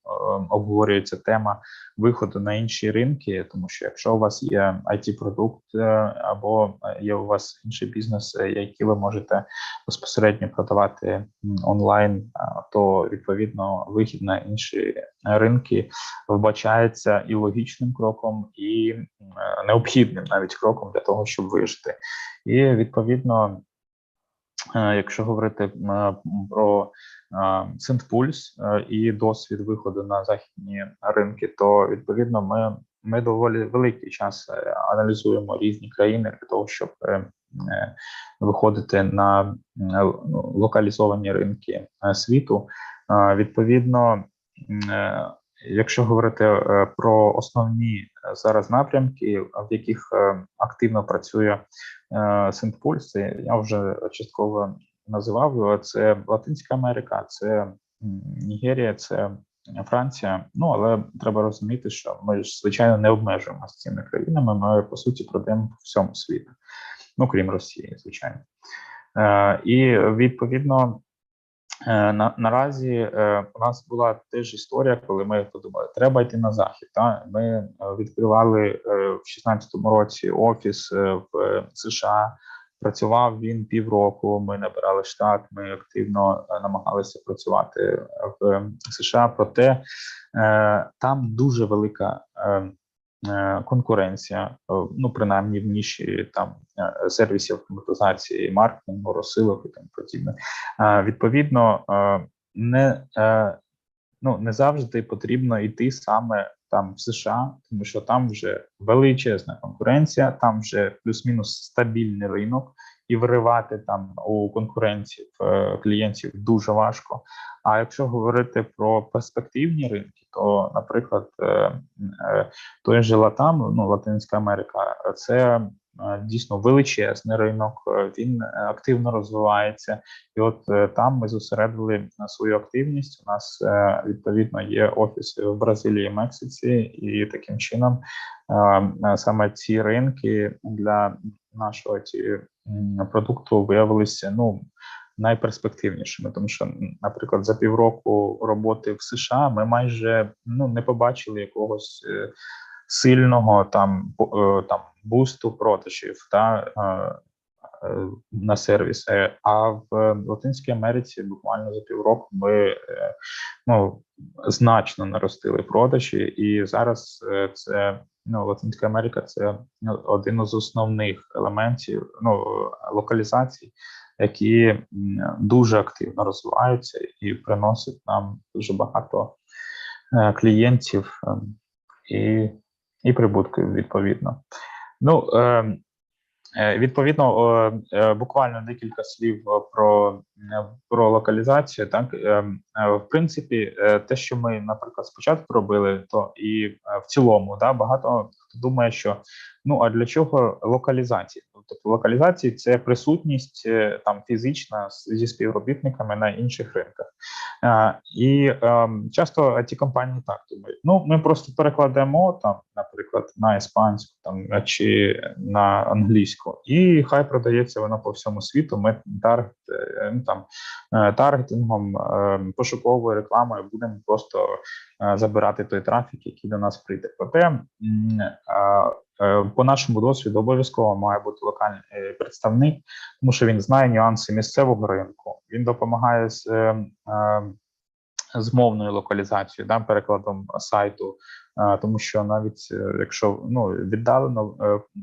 обговорюється тема виходу на інші ринки, тому що якщо у вас є IT-продукт або є у вас інший бізнес, який ви можете безпосередньо продавати онлайн, то, відповідно, вихід на інші ринки вбачається і логічним кроком, і необхідним навіть кроком для того, щоб вижити. І, відповідно, якщо говорити про SendPulse і досвід виходу на західні ринки, то, відповідно, ми ми доволі великий час аналізуємо різні країни для того, щоб виходити на локалізовані ринки світу. Відповідно, якщо говорити про основні зараз напрямки, в яких активно працює SendPulse, я вже частково називав, це Латинська Америка, це Нігерія, це Франція. Ну, але треба розуміти, що ми ж, звичайно, не обмежуємося цими країнами, ми, по суті, продаємо по всьому світу, ну, крім Росії, звичайно. І, відповідно, наразі у нас була теж історія, коли ми подумали, треба йти на захід. Ми відкривали в 2016 році офіс в США, працював він півроку, ми набирали штат, ми активно намагалися працювати в США, проте там дуже велика конкуренція, ну, принаймні в ніші там сервісів автоматизації, маркетингу, розсилок і тому подібне. Відповідно, не завжди потрібно йти саме там в США, тому що там вже величезна конкуренція, там вже плюс-мінус стабільний ринок, і виривати там у конкуренції клієнтів дуже важко. А якщо говорити про перспективні ринки, то, наприклад, той же Латам, ну, Латинська Америка, це дійсно величезний ринок, він активно розвивається, і от там ми зосередили свою активність. У нас відповідно є офіси в Бразилії, Мексиці, і таким чином саме ці ринки для нашого продукту виявилися, ну, найперспективнішими, тому що, наприклад, за півроку роботи в США ми майже, ну, не побачили якогось сильного там бусту продажів на сервіси. А в Латинській Америці буквально за півроку ми значно наростили продажі, і зараз це Латинська Америка це один із основних елементів локалізацій, які дуже активно розвиваються і приносять нам дуже багато клієнтів і прибутків відповідно. Відповідно, буквально декілька слів про локалізацію. Так, в принципі, те, що ми, наприклад, спочатку робили, то і в цілому, багато хто думає, що а для чого локалізації? Тобто локалізації – це присутність там фізична зі співробітниками на інших ринках. І часто IT-компанії так думають. Ми просто перекладемо там, наприклад, на іспанську там чи на англійську, і хай продається воно по всьому світу. Ми таргетингом, пошуковою рекламою будемо просто забирати той трафік, який до нас прийде. Проте по нашому досвіду обов'язково має бути локальний представник, тому що він знає нюанси місцевого ринку, він допомагає з мовною локалізацією, перекладом сайту, тому що навіть якщо віддалено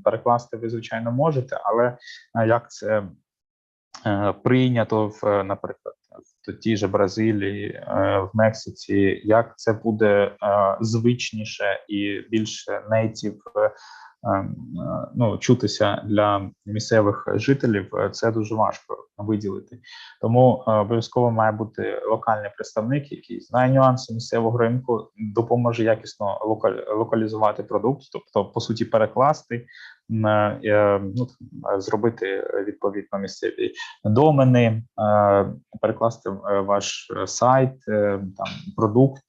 перекласти ви, звичайно, можете, але як це прийнято наприклад, в тій же Бразилії, в Мексиці, як це буде звичніше і більше нейтів чутися для місцевих жителів, це дуже важко виділити. Тому обов'язково має бути локальний представник, який знає нюанси місцевого ринку, допоможе якісно локалізувати продукт, тобто, по суті, перекласти, зробити відповідно місцеві домени, перекласти ваш сайт, там продукт,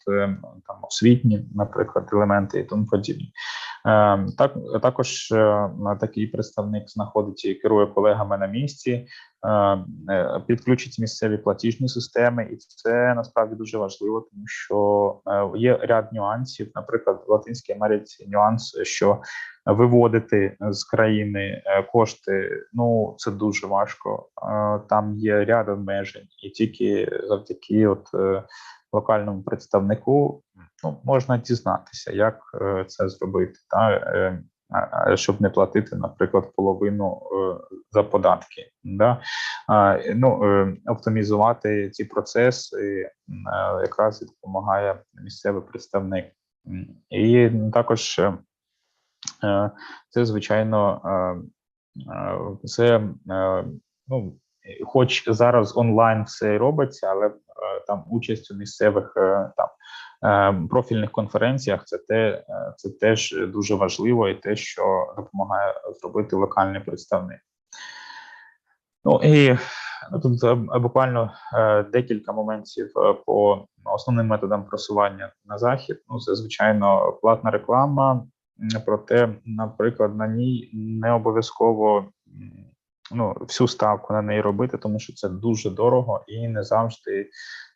там освітні, наприклад, елементи і тому подібне. Також такий представник знаходить і керує колегами на місці, підключить місцеві платіжні системи, і це насправді дуже важливо, тому що є ряд нюансів. Наприклад, в Латинській Америці нюанс, що виводити з країни кошти, це дуже важко. Там є ряд обмежень, і тільки завдяки локальному представнику можна дізнатися, як це зробити, щоб не платити, наприклад, половину за податки. Оптимізувати ці процеси якраз допомагає місцевий представник. І також Це, звичайно, це, ну, хоч зараз онлайн все і робиться, але там участь у місцевих там профільних конференціях це теж дуже важливо і те, що допомагає зробити локальний представник. Ну і тут буквально декілька моментів по основним методам просування на захід. Ну, це, звичайно, платна реклама, проте, наприклад, на ній не обов'язково всю ставку на неї робити, тому що це дуже дорого і не завжди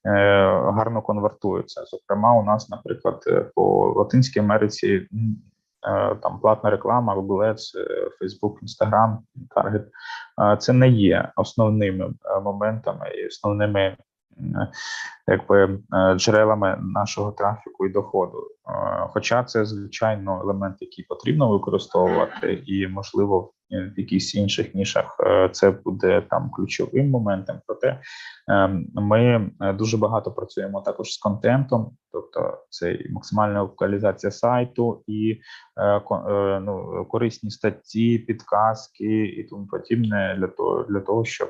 гарно конвертується. Зокрема, у нас, наприклад, по Латинській Америці там платна реклама, Google Ads, Facebook, Instagram, Target – це не є основними моментами і основними джерелами нашого трафіку і доходу. Хоча це, звичайно, елемент, який потрібно використовувати, і, можливо, в якихось інших нішах це буде там ключовим моментом. Проте ми дуже багато працюємо також з контентом, тобто це і максимальна локалізація сайту, і корисні статті, підказки і тому подібне для того, щоб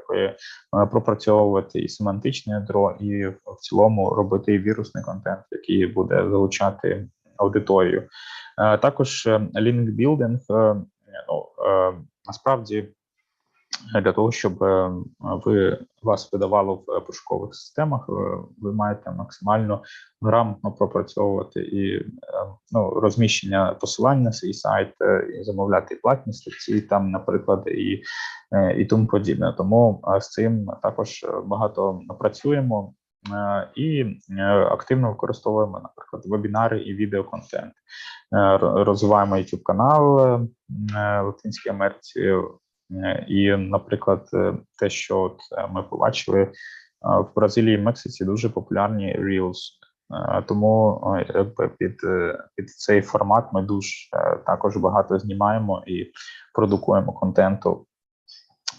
пропрацьовувати і семантичне ядро, і в цілому робити і вірусний контент, який буде залучати аудиторію. Також лінкбілдинг, насправді, для того, щоб вас видавало в пошукових системах, ви маєте максимально грамотно пропрацьовувати і розміщення посилань на свій сайт, і замовляти платні статті, там, наприклад, і тому подібне. Тому з цим також багато працюємо і активно використовуємо, наприклад, вебінари і відеоконтент. Розвиваємо YouTube-канал в Латинській Америці. І, наприклад, те, що от ми побачили, в Бразилії і Мексиці дуже популярні Reels. Тому під цей формат ми дуже також багато знімаємо і продукуємо контенту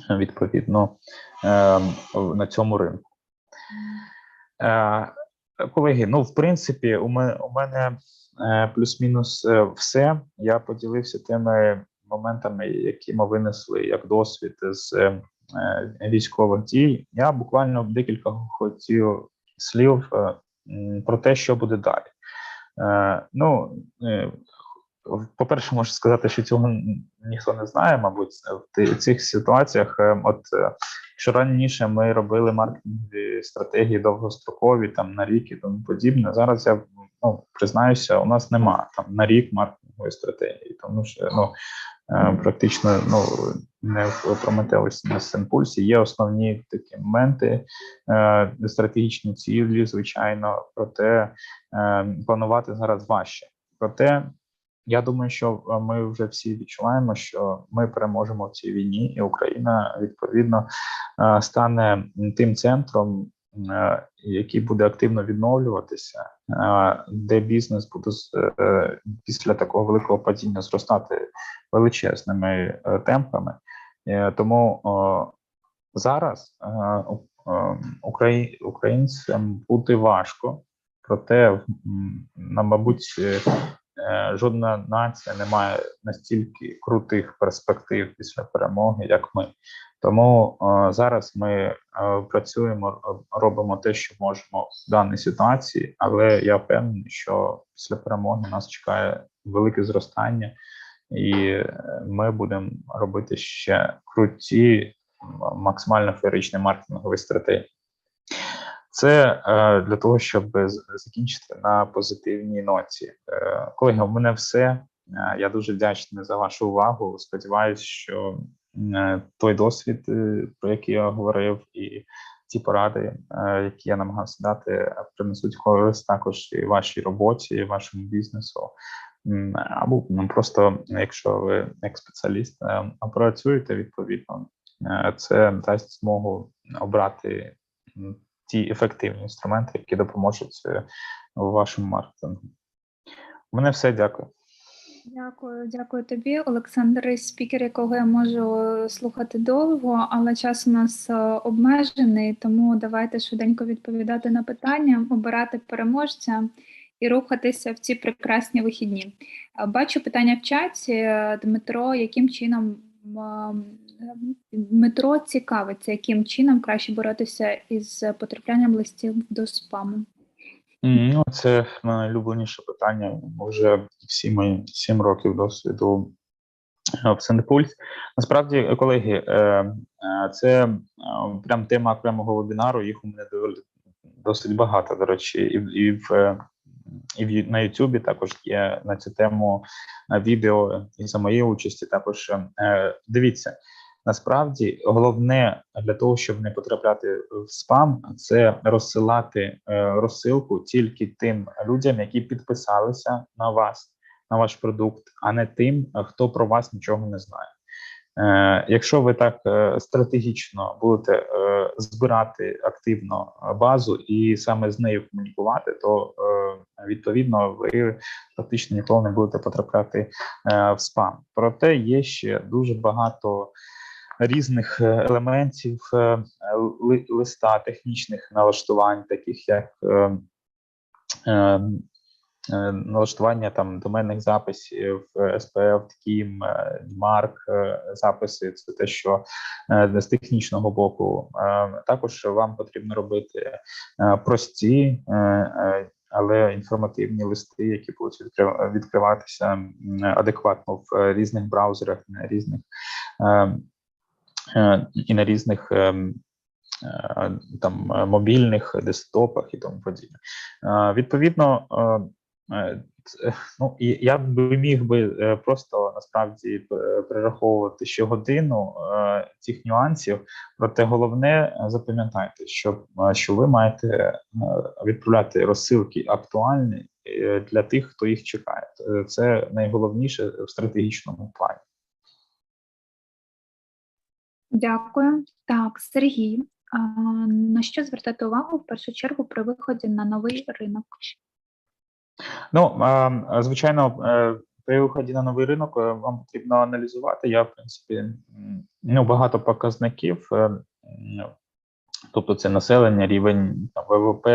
відповідно на цьому ринку. Колеги, в принципі, у мене плюс-мінус все. Я поділився тими моментами, які ми винесли як досвід з військових дій. Я буквально декілька хотів слів про те, що буде далі. По-перше, можу сказати, що цього ніхто не знає, мабуть, в цих ситуаціях. Якщо раніше ми робили маркетингові стратегії довгострокові, там на рік і тому подібне, зараз я признаюся, у нас нема там на рік маркетингової стратегії, тому що практично не в Prometheus, не в SendPulse є основні такі моменти, стратегічні цілі, звичайно, проте планувати зараз важче. Проте я думаю, що ми вже всі відчуваємо, що ми переможемо в цій війні, і Україна, відповідно, стане тим центром, який буде активно відновлюватися, де бізнес буде після такого великого падіння зростати величезними темпами. Тому зараз українцям буде важко, проте, мабуть, жодна нація не має настільки крутих перспектив після перемоги, як ми. Тому зараз ми працюємо, робимо те, що можемо в даній ситуації, але я впевнений, що після перемоги нас чекає велике зростання, і ми будемо робити ще круті, максимально феєричні маркетингові стратегії. Це для того, щоб закінчити на позитивній ноті. Колеги, у мене все. Я дуже вдячний за вашу увагу. Сподіваюсь, що той досвід, про який я говорив, і ті поради, які я намагався дати, принесуть користь також і вашій роботі, і вашому бізнесу. Або просто, якщо ви як спеціаліст працюєте відповідно, це дасть змогу обрати ті ефективні інструменти, які допоможуть у вашому маркетингу. У мене все, дякую. Дякую тобі, Олександр Рись, спікер, якого я можу слухати довго, але час у нас обмежений, тому давайте швиденько відповідати на питання, обирати переможця. і рухатися в ці прекрасні вихідні. Бачу питання в чаті. Дмитро цікавиться, яким чином краще боротися із потраплянням листів до спаму. Ну, це найулюбленіше питання. Вже всі мої 7 років досвіду в SendPulse. Насправді, колеги, це прям тема окремого вебінару, їх у мене досить багато, до речі, і на YouTube також є на цю тему відео, і за моєї участі також. Дивіться, насправді головне для того, щоб не потрапляти в спам, це розсилати розсилку тільки тим людям, які підписалися на вас, на ваш продукт, а не тим, хто про вас нічого не знає. Якщо ви так стратегічно будете збирати активно базу і саме з нею комунікувати, то відповідно ви практично ніколи не будете потрапляти в спам. Проте є ще дуже багато різних елементів листа, технічних налаштувань, таких як налаштування там доменних записів, SPF, TKIM, DMARC записи, це те, що з технічного боку. Також вам потрібно робити прості, але інформативні листи, які будуть відкриватися адекватно в різних браузерах, і на різних там мобільних десктопах і тому подібне. Відповідно, ну, і я би міг би просто насправді перераховувати ще годину цих нюансів, проте головне запам'ятайте, що ви маєте відправляти розсилки актуальні для тих, хто їх чекає. Це найголовніше в стратегічному плані. Дякую. Так, Сергій, на що звертати увагу в першу чергу при виході на новий ринок? Ну, звичайно, при виході на новий ринок вам потрібно аналізувати. Я, в принципі, багато показників, тобто це населення, рівень ВВП,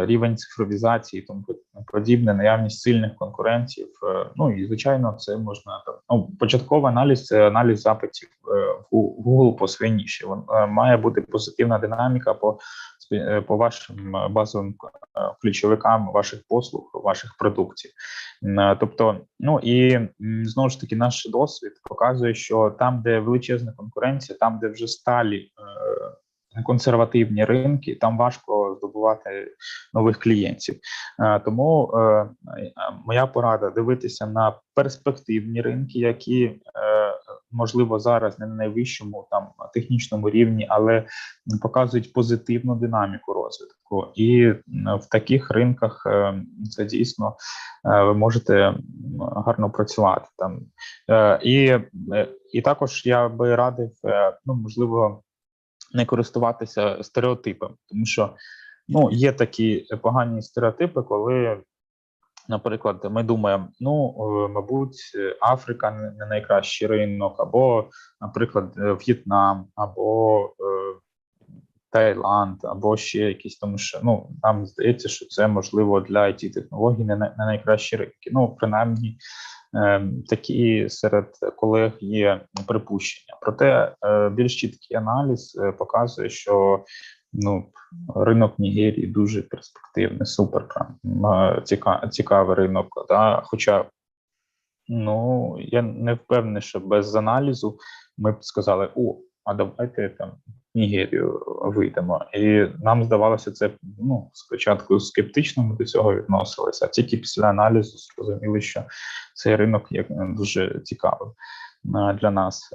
рівень цифровізації, тому подібне, наявність сильних конкурентів. Ну і, звичайно, це можна... початковий аналіз – це аналіз запитів в Google по своїй ніші. Має бути позитивна динаміка по вашим базовим ключовикам ваших послуг, ваших продуктів. Тобто, ну і знову ж таки наш досвід показує, що там, де величезна конкуренція, там, де вже сталі консервативні ринки, там важко здобувати нових клієнтів. Тому моя порада – дивитися на перспективні ринки, які, можливо, зараз не на найвищому там технічному рівні, але показують позитивну динаміку розвитку. І в таких ринках це дійсно ви можете гарно працювати. Там. І також я би радив, можливо, не користуватися стереотипами, тому що є такі погані стереотипи, коли, наприклад, ми думаємо, мабуть, Африка не найкращий ринок, або, наприклад, В'єтнам, або Таїланд, або ще якісь, тому що нам здається, що це можливо для IT-технологій не найкращі ринки. Принаймні, такі серед колег є припущення. Проте більш чіткий аналіз показує, що ринок Нігерії дуже перспективний, супер цікавий ринок. Да? Хоча я не впевнений, що без аналізу ми б сказали, а давайте там в Нігерію вийдемо. І нам здавалося це, спочатку скептично ми до цього відносилися, а тільки після аналізу зрозуміли, що цей ринок є дуже цікавим для нас.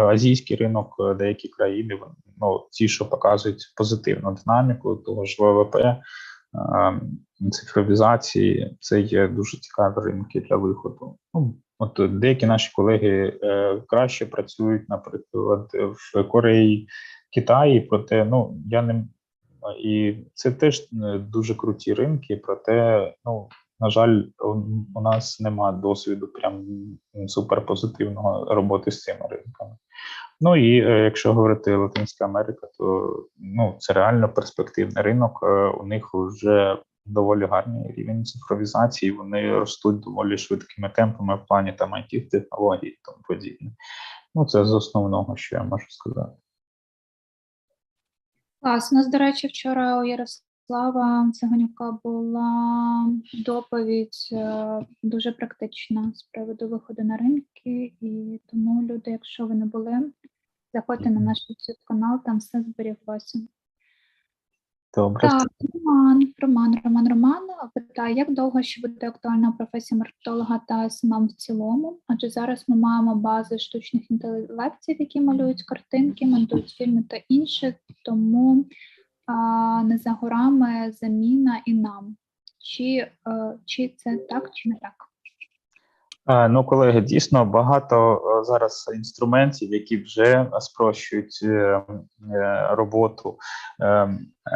Азійський ринок, деякі країни, ті, що показують позитивну динаміку, того ж ВВП, цифровізації, це є дуже цікаві ринки для виходу. Деякі наші колеги краще працюють, наприклад, в Кореї, Китаї, проте, і це теж дуже круті ринки, проте, на жаль, у нас немає досвіду прям суперпозитивного роботи з цими ринками. Ну і якщо говорити Латинська Америка, то це реально перспективний ринок. У них вже доволі гарний рівень цифровізації, вони ростуть доволі швидкими темпами в плані там IT-технологій і тому подібне. Це з основного, що я можу сказати. Клас. У нас, до речі, вчора у Ярослава Циганюка була доповідь дуже практична з приводу виходу на ринки, і тому люди, якщо ви не були, заходьте на наш YouTube канал, там все зберіглося. Добре. Так, Роман питає, як довго ще буде актуальна професія маркетолога та СММ в цілому? Адже зараз ми маємо бази штучних інтелектів, які малюють картинки, монтують фільми та інше, тому не за горами заміна і нам. Чи це так, чи не так? Колеги, дійсно багато зараз інструментів, які вже спрощують роботу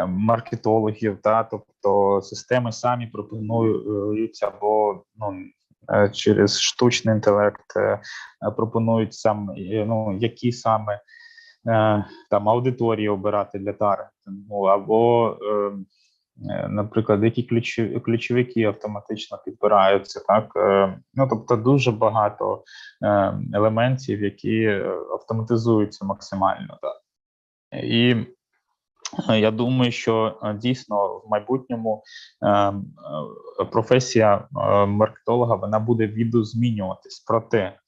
маркетологів, тобто системи самі пропонуються або через штучний інтелект пропонують які саме там аудиторії обирати для таргетингу, або наприклад, які ключовики автоматично підбираються, так? Тобто дуже багато елементів, які автоматизуються максимально. Так? І я думаю, що дійсно в майбутньому професія маркетолога, вона буде відозмінюватись. Проте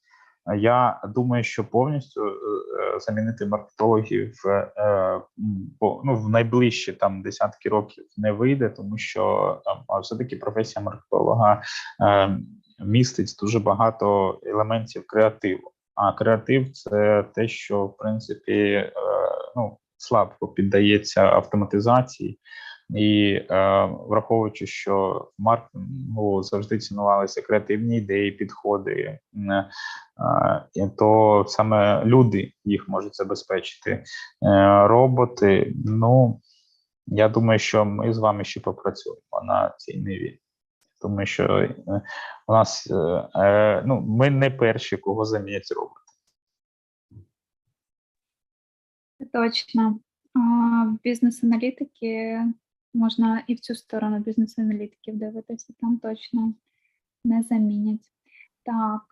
я думаю, що повністю замінити маркетологів в найближчі десятки років не вийде, тому що все-таки професія маркетолога містить дуже багато елементів креативу. А креатив – це те, що, в принципі, слабко піддається автоматизації. І враховуючи, що в маркетингу завжди цінувалися креативні ідеї, підходи, то саме люди їх можуть забезпечити. Роботи, я думаю, що ми з вами ще попрацюємо на цій ниві. Тому що у нас, ми не перші, кого замінять роботи. Точно. Бізнес-аналітики, можна і в цю сторону бізнес-аналітиків дивитися, там точно не замінять. Так,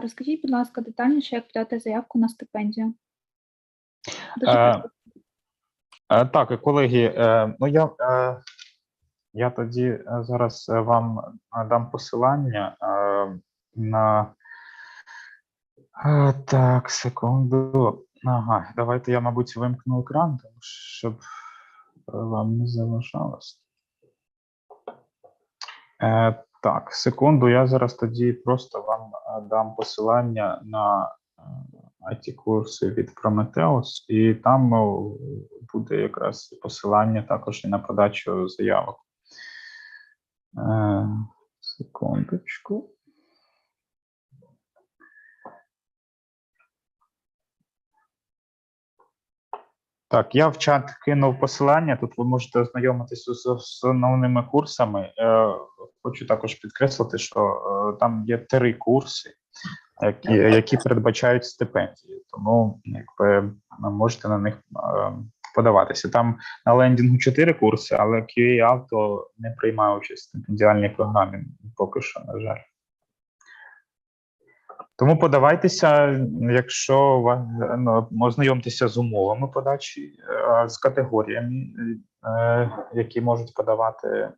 розкажіть, будь ласка, детальніше, як подати заявку на стипендію. Так, колеги, я тоді зараз вам дам посилання на... Так, секунду. Давайте я, мабуть, вимкну екран, щоб вам не заважалось. Так, секунду, я зараз тоді просто вам дам посилання на IT-курси від Prometheus, і там буде якраз посилання також і на подачу заявок. Секундочку. Так, я в чат кинув посилання, тут ви можете ознайомитися з основними курсами. Хочу також підкреслити, що там є 3 курси, які передбачають стипендії, тому можете на них подаватися. Там на лендінгу 4 курси, але QA Auto не приймає участь в стипендіальній програмі поки що, на жаль. Тому подавайтеся, якщо ознайомтеся з умовами подачі, з категоріями, які можуть подавати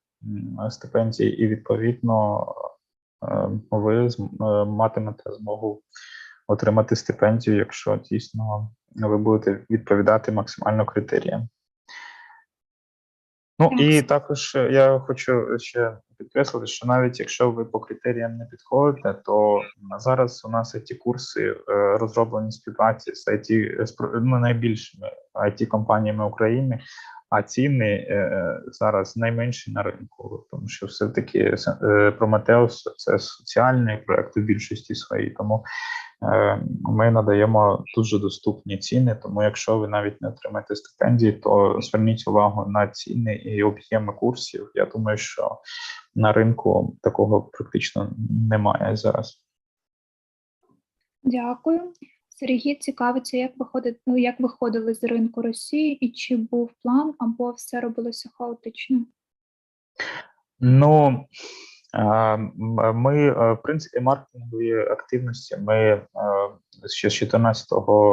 стипендії, і відповідно ви матимете змогу отримати стипендію, якщо дійсно ви будете відповідати максимально критеріям. І також я хочу ще підкреслити, що навіть якщо ви по критеріям не підходите, то зараз у нас ці курси розроблені в співпраці з найбільшими IT-компаніями України, а ціни зараз найменші на ринку, тому що все-таки Prometheus – це соціальний проєкт у більшості своїй, тому ми надаємо дуже доступні ціни, тому якщо ви навіть не отримаєте стипендії, то зверніть увагу на ціни і об'єми курсів. Я думаю, що на ринку такого практично немає зараз. Дякую. Сергій цікавиться, як виходили з ринку Росії і чи був план, або все робилося хаотично? Ну, ми, в принципі, маркетингові активності ми ще з 2014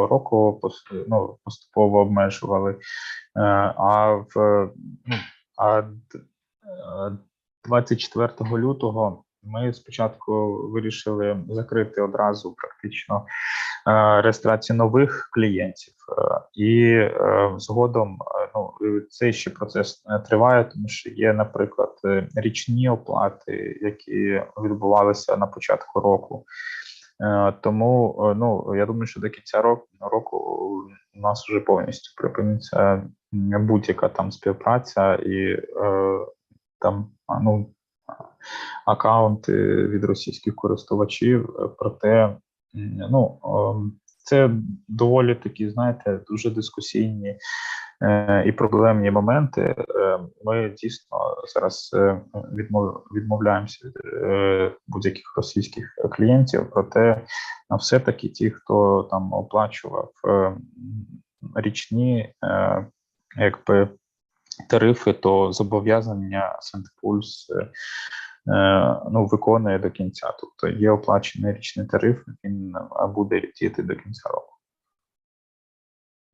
року поступово обмежували, а 24 лютого ми спочатку вирішили закрити одразу практично реєстрацію нових клієнтів, і згодом цей ще процес триває, тому що є, наприклад, річні оплати, які відбувалися на початку року. Тому я думаю, що до кінця року у нас вже повністю припиниться будь-яка там співпраця і там акаунти від російських користувачів. Проте це доволі такі, знаєте, дуже дискусійні і проблемні моменти. Ми дійсно зараз відмовляємося від будь-яких російських клієнтів, проте все-таки ті, хто там оплачував річні тарифи, то зобов'язання SendPulse виконує до кінця. Тобто є оплачений річний тариф, він буде діяти до кінця року.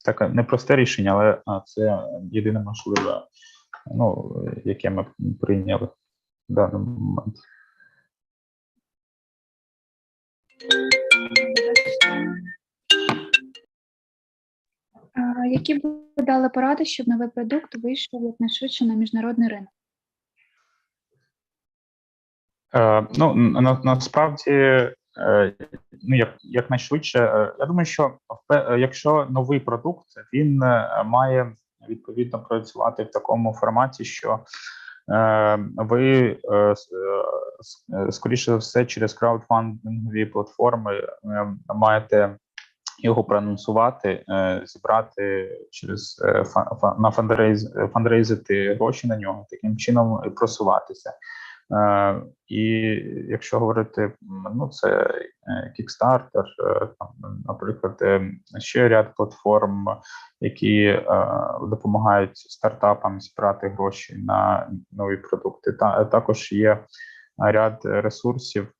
Таке непросте рішення, але це єдине можливе, яке ми прийняли в даний момент. Які б ви дали поради, щоб новий продукт вийшов якнайшвидше на міжнародний ринок? Насправді, якнайшвидше, я думаю, що якщо новий продукт, він має відповідно працювати в такому форматі, що ви, скоріше за все, через краудфандингові платформи маєте його проанонсувати, зібрати фандрейзити гроші на нього, таким чином і просуватися. І якщо говорити, це Kickstarter, наприклад, ще ряд платформ, які допомагають стартапам збирати гроші на нові продукти. Також є ряд ресурсів,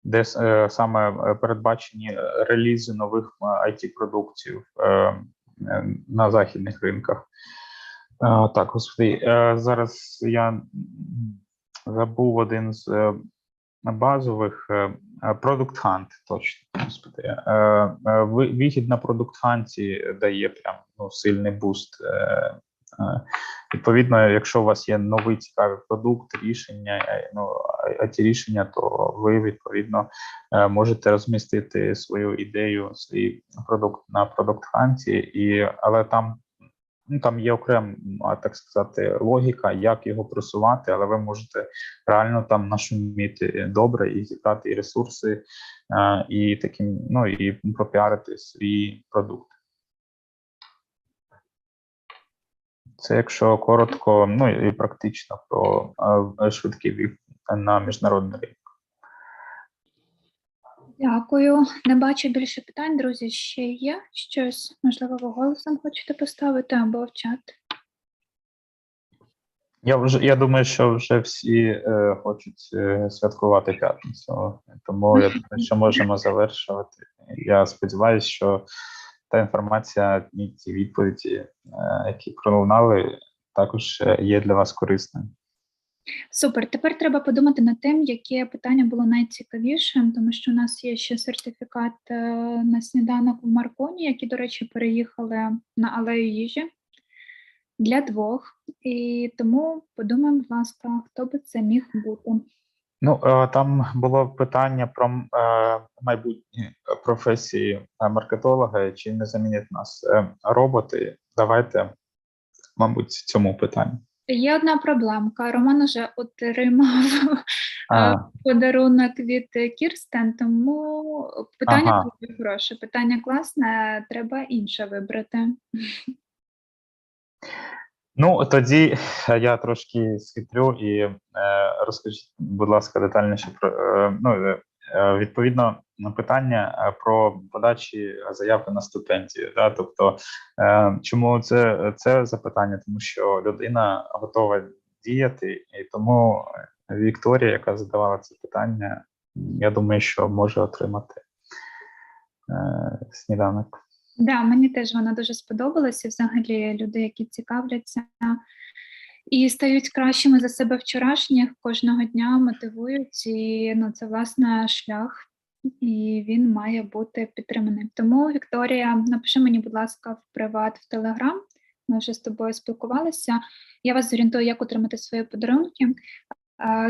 де саме передбачені релізи нових IT-продуктів на західних ринках. Так, господи, зараз я забув один з базових. Product Hunt, точно, господи. Вихід на Product Hunt дає прям сильний буст. Відповідно, якщо у вас є новий цікавий продукт, рішення, IT-рішення, то ви, відповідно, можете розмістити свою ідею, свій продукт на Product Hunt, але там є окрема, так сказати, логіка, як його просувати, але ви можете реально там нашуміти добре і зібрати і ресурси, і і пропіарити свій продукт. Це якщо коротко, і практично про швидкий вихід на міжнародний ринок. Дякую. Не бачу більше питань, друзі. Ще є щось, можливо, ви голосом хочете поставити або в чат? Я думаю, що вже всі хочуть святкувати п'ятницю, тому я думаю, що можемо завершувати. Я сподіваюся, що та інформація і ті відповіді, які пролунали, також є для вас корисними. Супер. Тепер треба подумати над тим, яке питання було найцікавішим, тому що у нас є ще сертифікат на сніданок в Марконі, які, до речі, переїхали на алею їжі для 2. І тому подумаємо, будь ласка, хто би це міг бути. Там було питання про майбутні професії маркетолога, чи не замінять нас роботи. Давайте, мабуть, цьому питанню. Є одна проблемка. Роман уже отримав подарунок від Kirsten, тому питання дуже хороше, питання класне, треба інше вибрати. Тоді я трошки схитрю і розкажіть, будь ласка, детальніше про Відповідно, питання про подачі заявки на стипендію. Да? Тобто, чому це запитання? Тому що людина готова діяти, і тому Вікторія, яка задавала це питання, я думаю, що може отримати сніданок. Да, мені теж вона дуже сподобалася. Взагалі, люди, які цікавляться і стають кращими за себе вчорашніх, кожного дня мотивують, і це, власне, шлях, і він має бути підтриманий. Тому, Вікторія, напиши мені, будь ласка, в приват в Телеграм, ми вже з тобою спілкувалися, я вас зорієнтую, як отримати свої подарунки.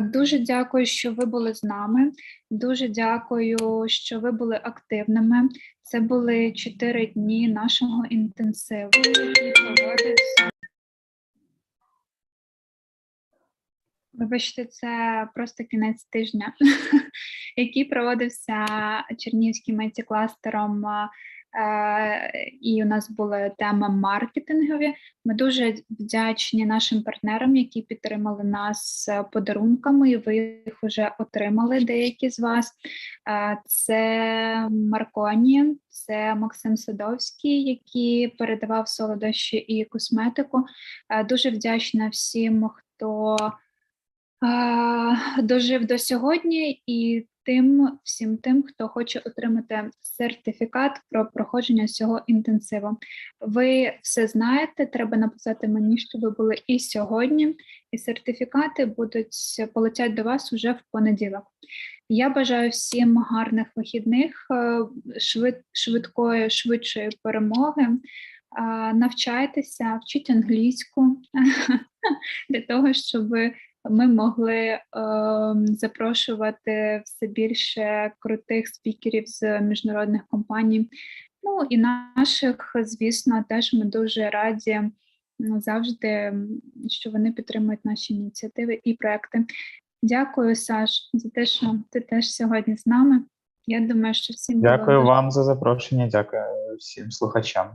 Дуже дякую, що ви були з нами, дуже дякую, що ви були активними. Це були 4 дні нашого інтенсиву, який проводився. Вибачте, це просто кінець тижня, який проводився Чернігівським IT-кластером, і у нас були теми маркетингові. Ми дуже вдячні нашим партнерам, які підтримали нас подарунками, і ви їх вже отримали, деякі з вас. Це Марконі, це Максим Садовський, який передавав солодощі і косметику. Дуже вдячна всім, хто дожив до сьогодні, і всім тим, хто хоче отримати сертифікат про проходження цього інтенсиву. Ви все знаєте, треба написати мені, щоб ви були і сьогодні, і сертифікати полетять до вас уже в понеділок. Я бажаю всім гарних вихідних, швидшої перемоги. Навчайтеся, вчіть англійську для того, щоб ми могли запрошувати все більше крутих спікерів з міжнародних компаній. Ну і наших, звісно, теж ми дуже раді завжди, що вони підтримують наші ініціативи і проекти. Дякую, Саш, за те, що ти теж сьогодні з нами. Я думаю, що всім дякую вам за запрошення, дякую всім слухачам.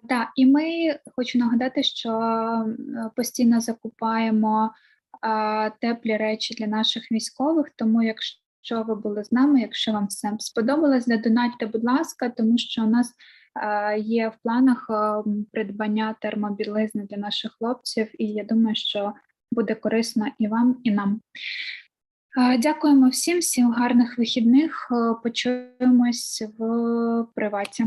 Так, і ми, хочу нагадати, що постійно закупаємо теплі речі для наших військових, тому якщо ви були з нами, якщо вам все сподобалось, задонатьте, будь ласка, тому що у нас є в планах придбання термобілизни для наших хлопців, і я думаю, що буде корисно і вам, і нам. Дякуємо всім гарних вихідних, почуємось в приваті.